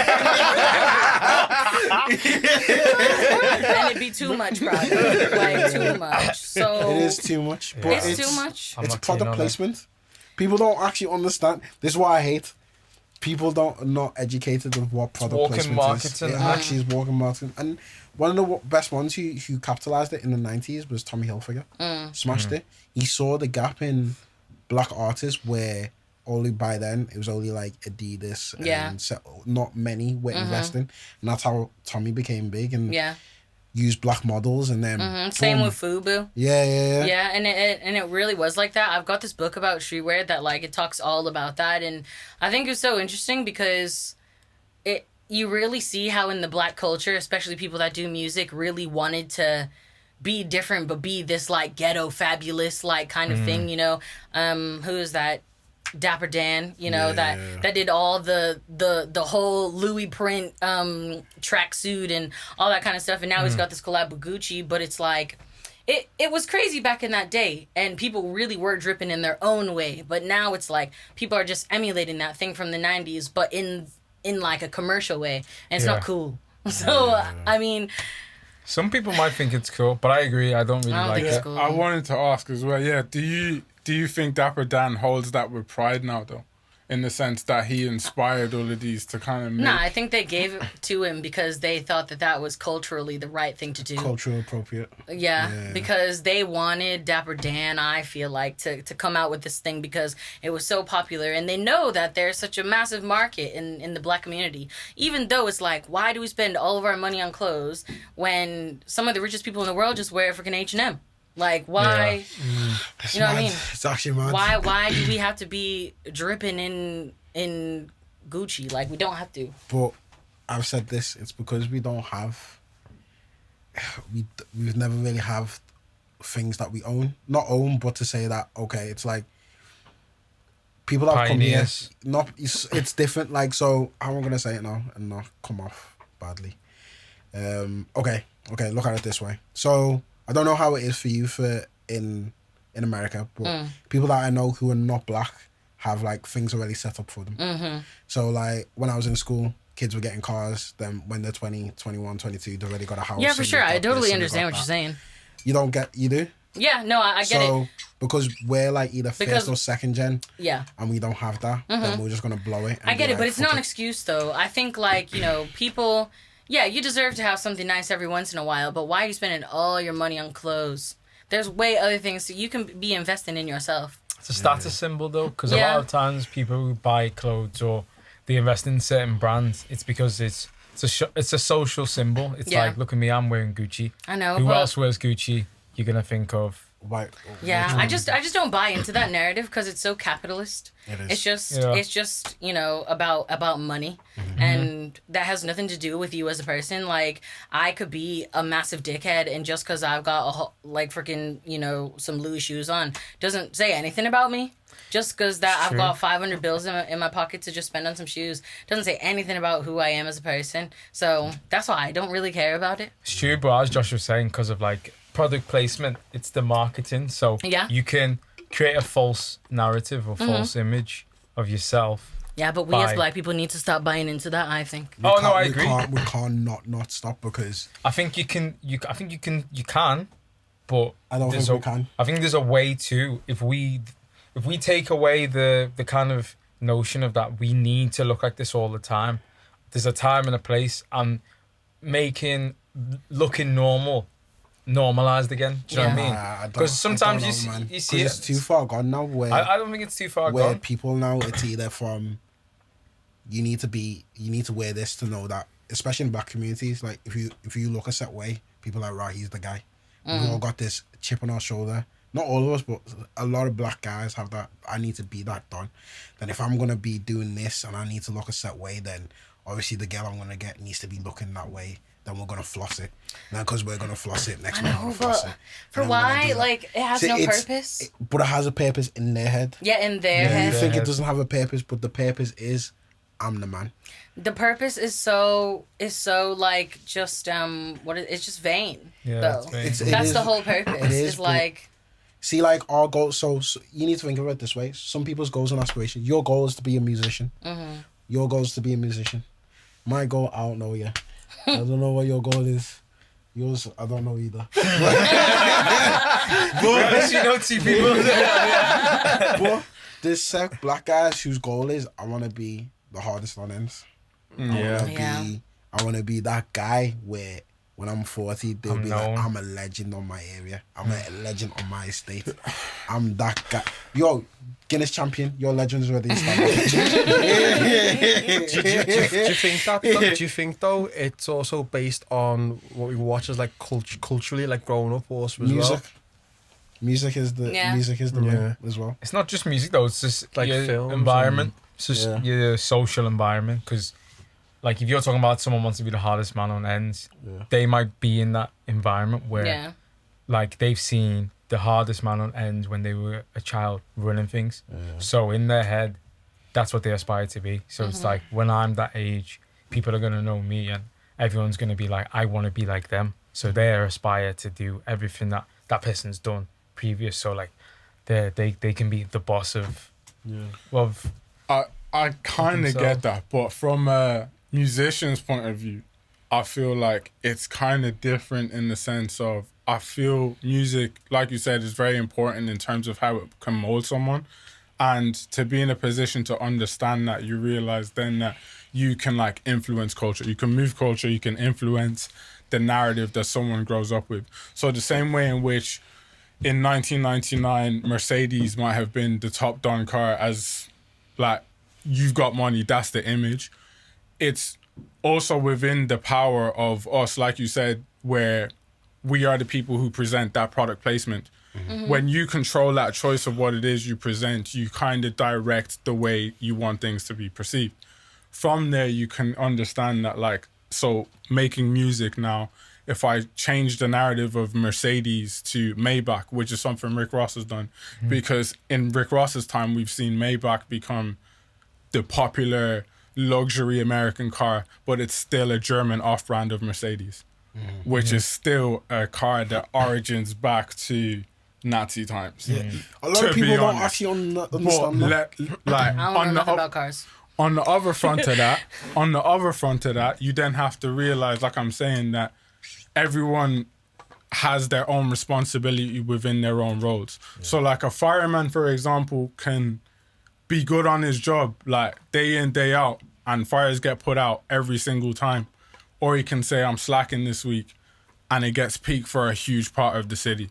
And it'd be too much, brother. Like too much. So it is too much. But it's too much. It's product placement. People don't actually understand. This is why I hate. People are not educated of what product placement is. It actually is walking marketing. And one of the best ones who capitalized it in the 90s was Tommy Hilfiger. Smashed it. He saw the gap in black artists where only by then it was only like Adidas and not many were investing. And that's how Tommy became big and used black models, and then same with FUBU. Yeah, and it really was like that. I've got this book about streetwear that like it talks all about that, and I think it's so interesting because you really see how in the black culture, especially people that do music, really wanted to be different but be this like ghetto fabulous like kind of thing, who is that? Dapper Dan, that did all the whole Louis print tracksuit and all that kind of stuff, and now he's got this collab with Gucci. But it's like it was crazy back in that day, and people really were dripping in their own way. But now it's like people are just emulating that thing from the 90s, but in like a commercial way, and it's not cool. So I mean, some people might think it's cool, but I agree. I don't really like it. Cool. I wanted to ask as well. Yeah, do you think Dapper Dan holds that with pride now, though? in the sense that he inspired all of these to kind of make... Nah, I think they gave it to him because they thought that was culturally the right thing to do. Cultural appropriate. Yeah, because they wanted Dapper Dan, I feel like, to come out with this thing because it was so popular. And they know that there's such a massive market in the black community. Even though it's like, why do we spend all of our money on clothes when some of the richest people in the world just wear freaking H&M? Like, why? Yeah. You know what I mean? It's actually mad. Why do we have to be dripping in Gucci? Like, we don't have to. But I've said this. It's because we don't have. We've never really have things that we own. Not own, but to say that okay, it's like people that have come here. Not it's different. Like so, how am I gonna say it now and not come off badly? Okay. Look at it this way. So. I don't know how it is for you in America, but people that I know who are not black have like things already set up for them. Mm-hmm. So like when I was in school, kids were getting cars. Then when they're 20, 21, 22, they've already got a house. Yeah, for sure. I totally understand what you're saying. You do? Yeah, no, I get it. So because we're like either first or second gen, and we don't have that, then we're just gonna blow it. I get it, but it's not an excuse though. I think like people. Yeah, you deserve to have something nice every once in a while, but why are you spending all your money on clothes? There's way other things so you can be investing in yourself. It's a status symbol though, because a lot of times people who buy clothes or they invest in certain brands, it's because it's a social symbol. It's like, look at me, I'm wearing Gucci. I know. Who else wears Gucci? You're gonna think of. Yeah, I just don't buy into that narrative because it's so capitalist. It is. It's just about money, and that has nothing to do with you as a person. Like I could be a massive dickhead, and just because I've got some Louis shoes on doesn't say anything about me. Just because I've got 500 bills in my pocket to just spend on some shoes doesn't say anything about who I am as a person. So that's why I don't really care about it. It's true, but as Josh was saying, because of like product placement, it's the marketing. So you can create a false narrative or false image of yourself. Yeah, but we as black people need to stop buying into that, I think. I agree. We can't not stop because I think you can, but I don't think we can. I think there's a way to if we take away the kind of notion of that we need to look like this all the time. There's a time and a place, and looking normalized again. Do you know what I mean? Because sometimes you see it's too far gone now. Where I don't think it's too far where gone. People now, it's either from you need to wear this to know that, especially in black communities. Like if you look a set way, people are like, right, he's the guy. We've all got this chip on our shoulder. Not all of us, but a lot of black guys have that. I need to be that done. Then if I'm gonna be doing this and I need to look a set way, then obviously the girl I'm gonna get needs to be looking that way. Then we're gonna floss it. Now because we're gonna floss it next month. For why? Like it has no purpose. But it has a purpose in their head. Yeah, in their head. You think it doesn't have a purpose, but the purpose is I'm the man. The purpose is so like just it's just vain. Yeah, though. That's the whole purpose. It is like. See, like our goal. So you need to think of it this way. Some people's goals and aspirations. Your goal is to be a musician. Mm-hmm. Your goal is to be a musician. My goal, I don't know yet. I don't know what your goal is. Yours, I don't know either. But you know, two people. But there's black guys whose goal is I want to be the hardest on ends. I want to be that guy where when I'm 40, they'll be like, I'm a legend on my area. I'm a legend on my estate. I'm that guy. Yo, Guinness champion, your legend is already established. Do you think though it's also based on what we watch as like culturally, like growing up also as well? Music is the thing as well. It's not just music though. It's just like your films environment. It's just your social environment. Because like if you're talking about someone wants to be the hardest man on ends, they might be in that environment where like they've seen the hardest man on ends when they were a child running things. So in their head, that's what they aspire to be. So it's like when I'm that age, people are gonna know me and everyone's gonna be like, I want to be like them. So they aspire to do everything that person's done previous. So like they can be the boss of I kind of get that, but from a musician's point of view, I feel like it's kind of different in the sense of I feel music, like you said, is very important in terms of how it can mold someone. And to be in a position to understand that, you realize then that you can like influence culture. You can move culture. You can influence the narrative that someone grows up with. So the same way in which in 1999, Mercedes might have been the top done car as like, you've got money, that's the image. It's also within the power of us, like you said, where we are the people who present that product placement. When you control that choice of what it is you present, you kind of direct the way you want things to be perceived. From there, you can understand that, like, so making music now, if I change the narrative of Mercedes to Maybach, which is something Rick Ross has done, because in Rick Ross's time, we've seen Maybach become the popular luxury American car, but it's still a German off-brand of Mercedes, which is still a car that origins back to Nazi times. A lot of people don't actually understand that. I don't know nothing about cars. On the other front of that, you then have to realize, like I'm saying, that everyone has their own responsibility within their own roles. So like a fireman, for example, can be good on his job, like day in, day out, and fires get put out every single time. Or he can say, I'm slacking this week, and it gets peaked for a huge part of the city.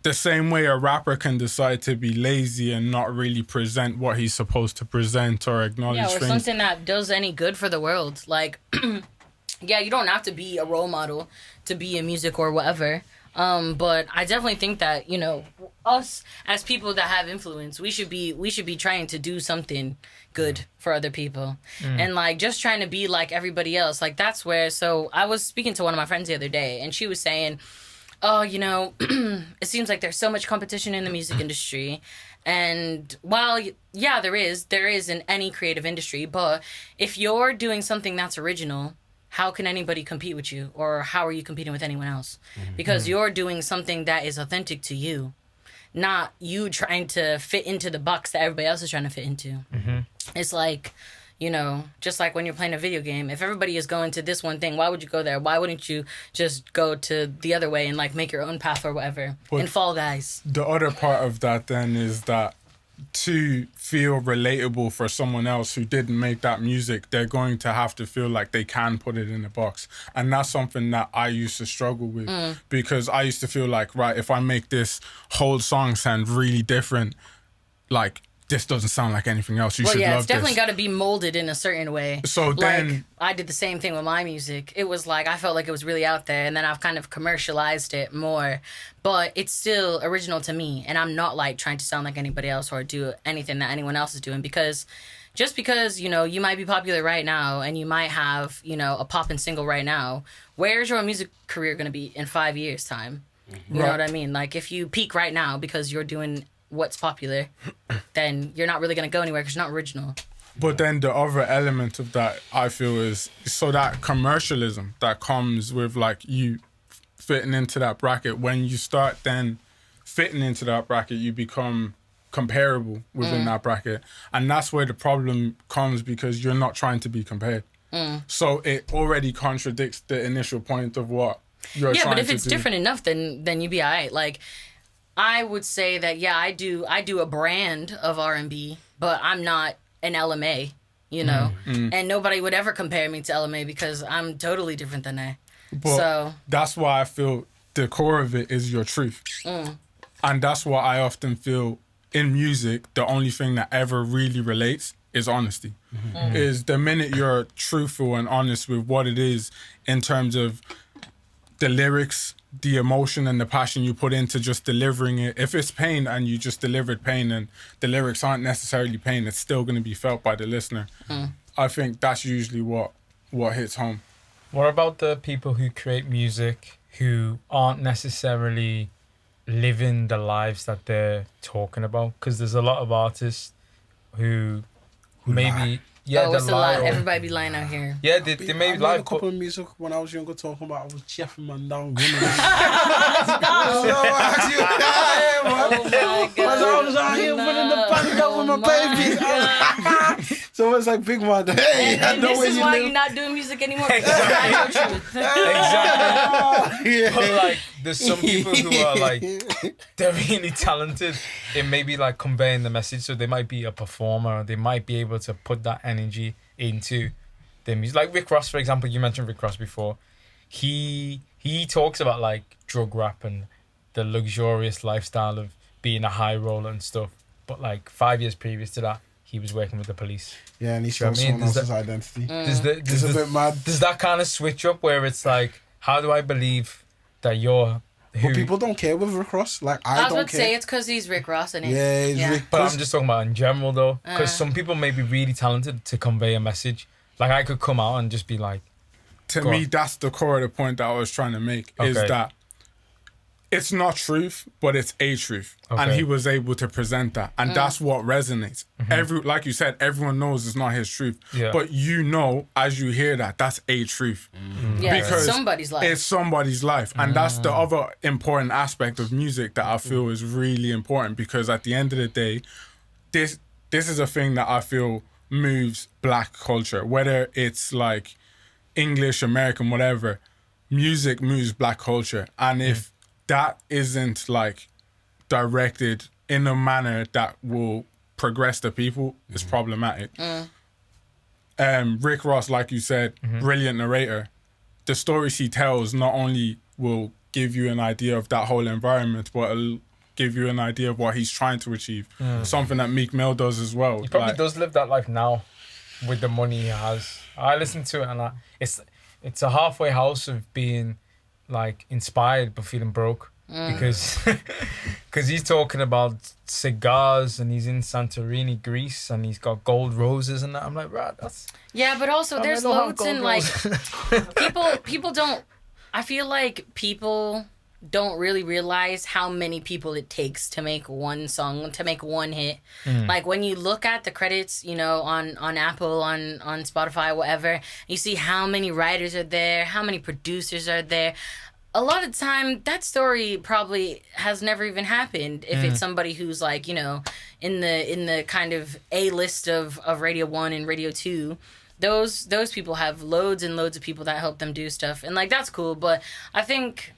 The same way a rapper can decide to be lazy and not really present what he's supposed to present or acknowledge or things. something that does any good for the world. Like, yeah, you don't have to be a role model to be in music or whatever. But I definitely think that, you know, us as people that have influence, we should be trying to do something good for other people. And like just trying to be like everybody else. Like that's where, so I was speaking to one of my friends the other day and she was saying, oh, you know, it seems like there's so much competition in the music industry. And while, yeah, there is in any creative industry, but if you're doing something that's original, how can anybody compete with you? Or how are you competing with anyone else? Because you're doing something that is authentic to you, not you trying to fit into the box that everybody else is trying to fit into. It's like, you know, just like when you're playing a video game, if everybody is going to this one thing, why would you go there? Why wouldn't you just go to the other way and like make your own path or whatever? But in Fall Guys. The other part of that then is that to feel relatable for someone else who didn't make that music, they're going to have to feel like they can put it in a box. And that's something that I used to struggle with because I used to feel like, right, if I make this whole song sound really different, like, this doesn't sound like anything else. You should love this. Well, yeah, it's definitely got to be molded in a certain way. So then... Like, I did the same thing with my music. It was like, I felt like it was really out there, and then I've kind of commercialized it more. But it's still original to me, and I'm not, like, trying to sound like anybody else or do anything that anyone else is doing. Because just because, you know, you might be popular right now, and you might have, you know, a poppin' single right now, where's your music career going to be in 5 years' time? You know what I mean? Like, if you peak right now because you're doing... what's popular, then you're not really going to go anywhere because you're not original. But then the other element of that, I feel, is so that commercialism that comes with like you fitting into that bracket. When you start then fitting into that bracket, you become comparable within that bracket. And that's where the problem comes because you're not trying to be compared. So it already contradicts the initial point of what you're trying to do. Yeah, but if it's different enough, then you'd be all right. Like, I would say that, yeah, I do a brand of R&B, but I'm not an LMA, you know? And nobody would ever compare me to LMA because I'm totally different than that. But so that's why I feel the core of it is your truth. And that's why I often feel in music, the only thing that ever really relates is honesty. Is the minute you're truthful and honest with what it is in terms of the lyrics, the emotion and the passion you put into just delivering it. If it's pain and you just delivered pain and the lyrics aren't necessarily pain, it's still going to be felt by the listener. I think that's usually what hits home. What about the people who create music who aren't necessarily living the lives that they're talking about? Because there's a lot of artists who maybe... Yeah, it's a lot. Everybody be lying out here. Yeah, they may lie. I made a couple of music when I was younger talking about I was chefing man down. Oh my God. I was out here winning the band out with my baby. So it's like, big man, hey, I And know this where is you why live. you're not doing music anymore. Exactly. That's not your truth. Exactly. Yeah. But like, there's some people who are like, they're really talented in maybe like conveying the message. So they might be a performer. They might be able to put that energy into their music. Like Rick Ross, for example. You mentioned Rick Ross before. He talks about like drug rap and the luxurious lifestyle of being a high roller and stuff. But like 5 years previous to that, he was working with the police. Yeah, and he Do you know stole what I mean? someone else's identity. Does It's a bit mad. Does that kind of switch up where it's like, how do I believe that you're who? But people don't care with Rick Ross. Like, I I was don't about to care. say it's because he's Rick Ross in it. Yeah, it's Rick But Ross. I'm just talking about in general though, because some people may be really talented to convey a message. Like I could come out and just be like, To Go me, on. that's the core of the point that I was trying to make, is Okay. that it's not truth, but it's a truth. And Okay. he was able to present that. And that's what resonates. Like you said, everyone knows it's not his truth. Yeah. But you know, as you hear that, that's a truth. Yeah, Because somebody's life. It's somebody's life. And that's the other important aspect of music that I feel is really important, because at the end of the day, this is a thing that I feel moves black culture, whether it's like English, American, whatever. Music moves black culture. And if that isn't like directed in a manner that will progress the people, it's problematic. Rick Ross, like you said, brilliant narrator. The stories he tells not only will give you an idea of that whole environment, but it'll give you an idea of what he's trying to achieve. Something that Meek Mill does as well. he probably Like, does live that life now with the money he has. I listen to it and it's a halfway house of being like inspired but feeling broke. Because he's talking about cigars and he's in Santorini, Greece, and he's got gold roses and that. I'm like, right, that's... Yeah, but also there's don't have loads gold in like people don't. I feel like people don't really realize how many people it takes to make one song, to make one hit. Like when you look at the credits, you know, on Apple, on Spotify, whatever, you see how many writers are there, how many producers are there. A lot of the time, that story probably has never even happened if it's somebody who's like, you know, in the kind of A list of Radio 1 and Radio 2. Those people have loads and loads of people that help them do stuff. And, like, that's cool. But I think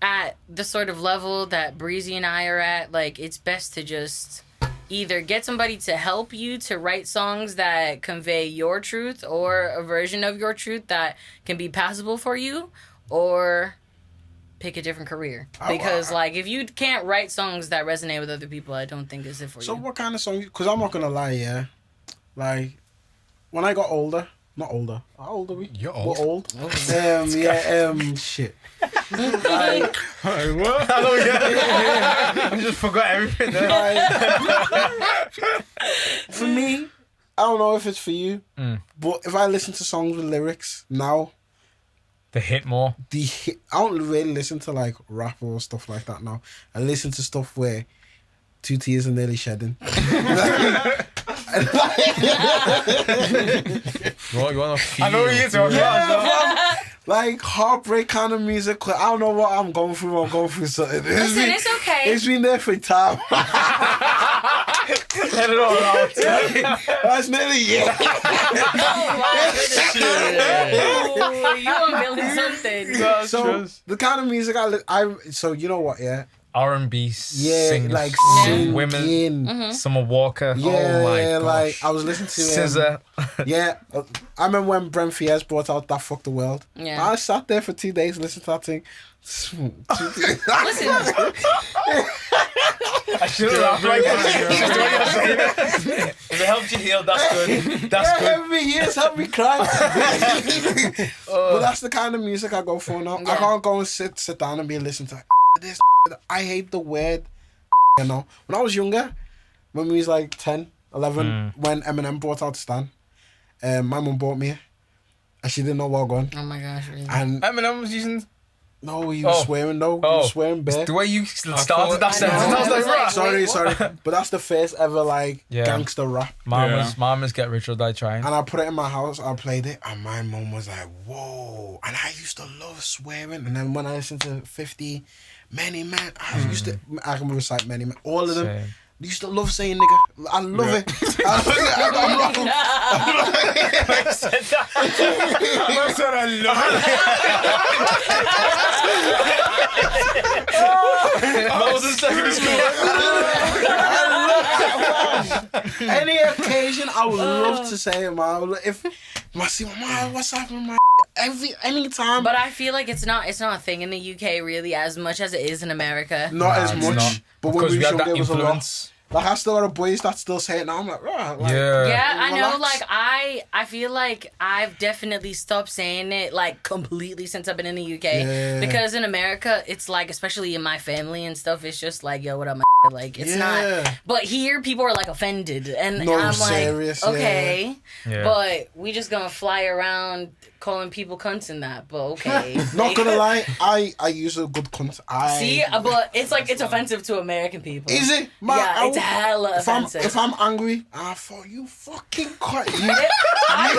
at the sort of level that Breezy and I are at, like, it's best to just either get somebody to help you to write songs that convey your truth or a version of your truth that can be passable for you, or pick a different career. Because, like, if you can't write songs that resonate with other people, I don't think it's it for So you. what kind of song? Because I'm not gonna lie, yeah. Like, when I got older, not older. How old are we? You're We're old. old. Shit. Like, What? I just forgot everything there. for me, I don't know if it's for you, but if I listen to songs with lyrics now, The hit more. I don't really listen to like rap or stuff like that now. I listen to stuff where 2 tears are nearly shedding. You want to feel? I know what you're talking about. Like heartbreak kind of music. I don't know what I'm going through. I'm going through something. Listen, it's okay. It's been there for time. Let it all out. That's nearly Oh, you unveiling something. So the kind of music so you know what, yeah? R&B Yeah, singers, like women, singing. Summer Walker, Yeah, my gosh. like I was listening to Scissor. yeah, I remember when Brent Fayez brought out That Fuck the World. Yeah. I sat there for 2 days listening to that thing. Listen, I should have laughed like that. If it helps you heal, that's good. That's good. Every year's helped me cry. But that's the kind of music I go for now. I Yeah. can't go and sit down and be listening to this. I hate the word, you know. When I was younger, when we was like 10, 11, when Eminem brought out Stan, my mum bought me it, and she didn't know what going. oh my gosh, really? And Eminem was using... no, he was swearing though. He was swearing bare. The way you started that I know. sentence, I was I like, was like, right. Sorry. But that's the first ever like Yeah. gangster rap. Mamas get rich or die trying. And I put it in my house, I played it, and my mum was like, whoa. And I used to love swearing. And then when I listened to 50, Many Men, I can recite Many Men, all of them. Same. I used to love saying nigga. I love it. I'm wrong. I said that. I said I love I was in secondary school. Any occasion, I would love to say it, man. If I see my man, what's happening, man? Anytime. But I feel like it's not a thing in the UK really as much as it is in America. Not as it's much. not. But when Because we we were had young, that there was a lot. influence. Like, I still got a boys that still say it now. I'm like, right. Like, Yeah, I know. relax. Like I feel like I've definitely stopped saying it like completely since I've been in the UK. Yeah. Because in America, it's like, especially in my family and stuff, it's just like, yo, what up, my like it's Yeah. not. But here, people are like offended, and No, I'm serious, like, okay, Yeah. but we just gonna fly around calling people cunts and that. But okay, Not gonna lie, I use a good cunt. See, but it's like it's offensive to American people. Is it? Man, Yeah, it's hella offensive. If I'm angry, I thought you fucking cunt. I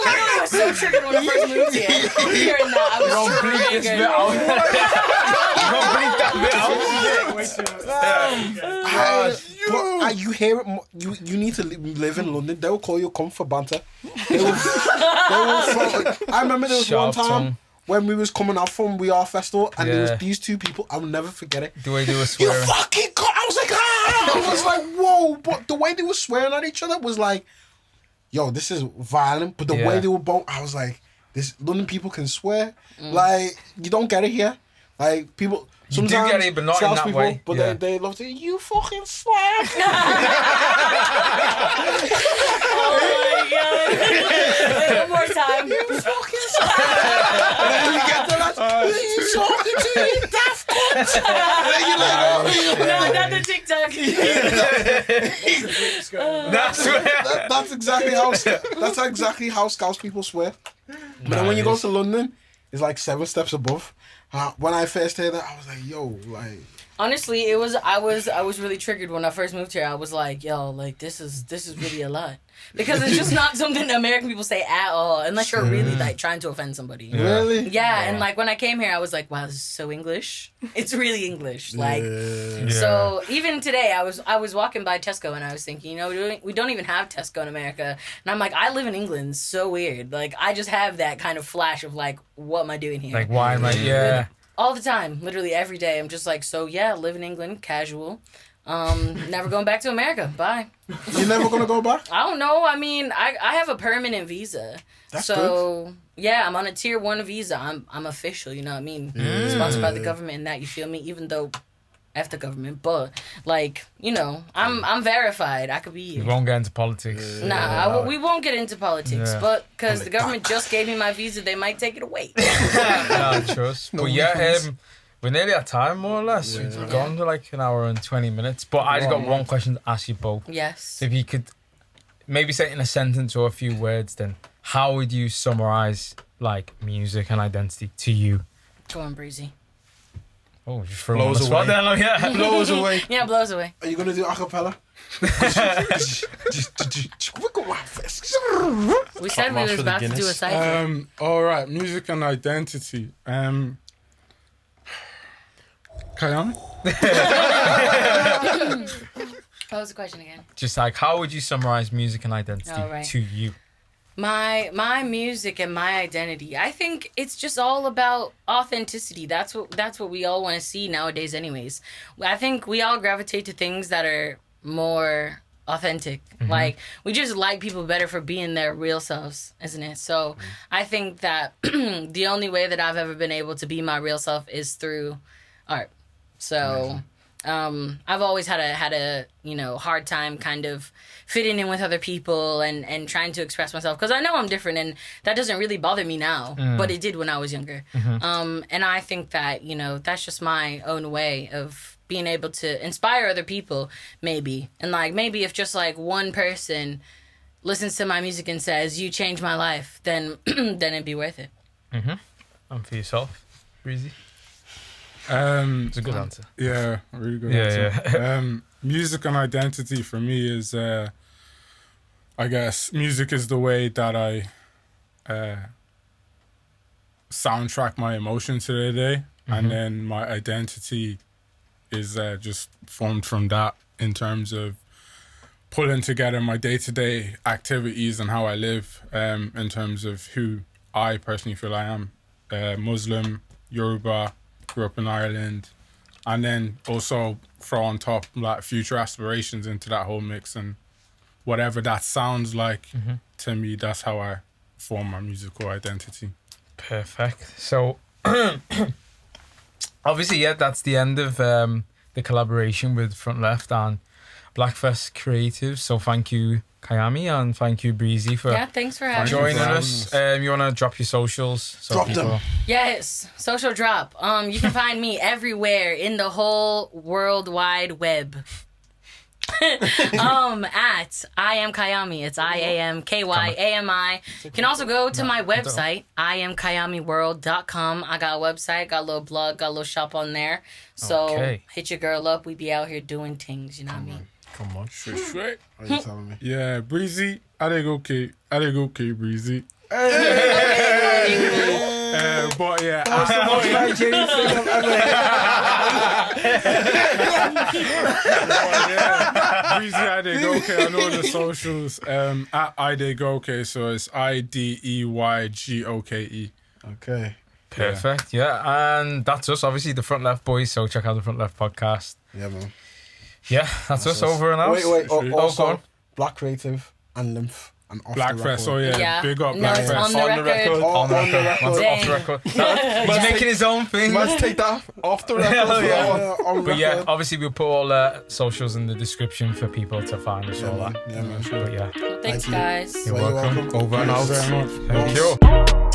literally was so triggered when I first moved here. Hearing that, I was Bleep this bit out. Don't bleep that bit out. But you hear it. You need to live in London. They will call you cunt for banter. They will I remember there was Sharp one time tongue. when we was coming out from We Are Festival, and there Yeah. was these two people. I will never forget it. The way they were You swearing. fucking cunt! I was like, ah! I was like, whoa! But the way they were swearing at each other was like, yo, this is violent. But the Yeah. way they were both, I was like, this London people can swear. Like, you don't get it here. Like, people. You do Sometimes get it, but not in Scouse that people, way. But Yeah. they love to. You fucking slap. One more time. You fucking slap. And then you get to that. You talking to you daft cunt. And then you're like, oh, No, not the TikTok. That's that's exactly how Scouse people swear. But then when you go to London, it's like 7 steps above. When I first heard that, I was like, yo, like. Honestly, I was really triggered when I first moved here. I was like, yo, like this is really a lot. Because it's just not something American people say at all, unless you're really like trying to offend somebody. Really? Yeah, and like when I came here, I was like, wow, this is so English. It's really English. Like, Yeah. so even today, I was walking by Tesco and I was thinking, you know, we don't even have Tesco in America, and I'm like, I live in England. So weird. Like, I just have that kind of flash of like, what am I doing here? Like, why am I? Yeah. All the time, literally every day. I'm just like, so yeah, live in England, casual. Never going back to America. Bye. You're never gonna go back? I don't know. I mean, I have a permanent visa. That's so yeah, I'm on a tier 1 visa. I'm official, you know what I mean? Sponsored by the government and that, you feel me? Even though F the government, but like, you know, I'm verified. I could be We won't get into politics. we won't get into politics, Yeah. but because the government just gave me my visa, they might take it away. No, trust. But yeah, we're nearly at time, more or less. We've gone to like an hour and 20 minutes. But I just got one question to ask you both. Yes. So if you could maybe say it in a sentence or a few words, then how would you summarize like music and identity to you? Go on, Breezy. Oh, just throw on Blows the spot away. then, yeah. Blows away. Yeah, blows away. Are you gonna do acapella? We said we Mash was for the about to do a Guinness. cycle. all right, music and identity. Kyami? What was the question again? Just like, how would you summarize music and identity Oh, right. to you? My music and my identity. I think it's just all about authenticity. That's what we all want to see nowadays anyways. I think we all gravitate to things that are more authentic. Like, we just like people better for being their real selves, isn't it? So I think that the only way that I've ever been able to be my real self is through art. So I've always had a hard time kind of fitting in with other people and trying to express myself, because I know I'm different, and that doesn't really bother me now, but it did when I was younger. And I think that, that's just my own way of being able to inspire other people, maybe. And like, maybe if just like one person listens to my music and says, you changed my life, then it'd be worth it. And for yourself, Breezy? It's a good answer. Yeah, really good Yeah, answer. Music and identity for me is, I guess, music is the way that I soundtrack my emotions to the day, and then my identity is just formed from that in terms of pulling together my day-to-day activities and how I live in terms of who I personally feel I am. Muslim, Yoruba, grew up in Ireland, and then also throw on top like future aspirations into that whole mix, and whatever that sounds like to me, that's how I form my musical identity. Perfect. So obviously, yeah, that's the end of the collaboration with Front Left and Blackfest Creatives. So thank you, Kyami, and thank you, Breezy, for thanks for having joining me. us. You want to drop your socials? So Drop people... them. Yes, social drop. You can find me everywhere in the whole world wide web. At Iamkyami. It's IAMKYAMI. You can also go to my website, IamKyamiWorld.com. I got a website, got a little blog, got a little shop on there. So hit your girl up. We be out here doing things, you know what I mean? Come on. Straight. What are you telling me? Yeah, Breezy, IDeyGoke, Breezy. But yeah, Breezy IDeyGoke. I know the socials at IDeyGoke, so it's IDeyGoke. Okay. Perfect. Yeah, and that's us. Obviously, the Front Left boys. So check out the Front Left podcast. Yeah, man. Yeah, that's us over and out. Wait. go on. Also, Black Creative and Lymph and off Blackfest. the Oh record. yeah, big up No, it's Blackfest. on the record. On the record. Man's Dang. off the record. He's making his own thing. Let's take that off the record. Hell yeah. On But yeah, record. obviously we'll put all the socials in the description for people to find us all that. Yeah, man. But yeah, Thanks, you. guys. you're Well, you're welcome. welcome. Over and out. Thank you very much. Thank Peace. you.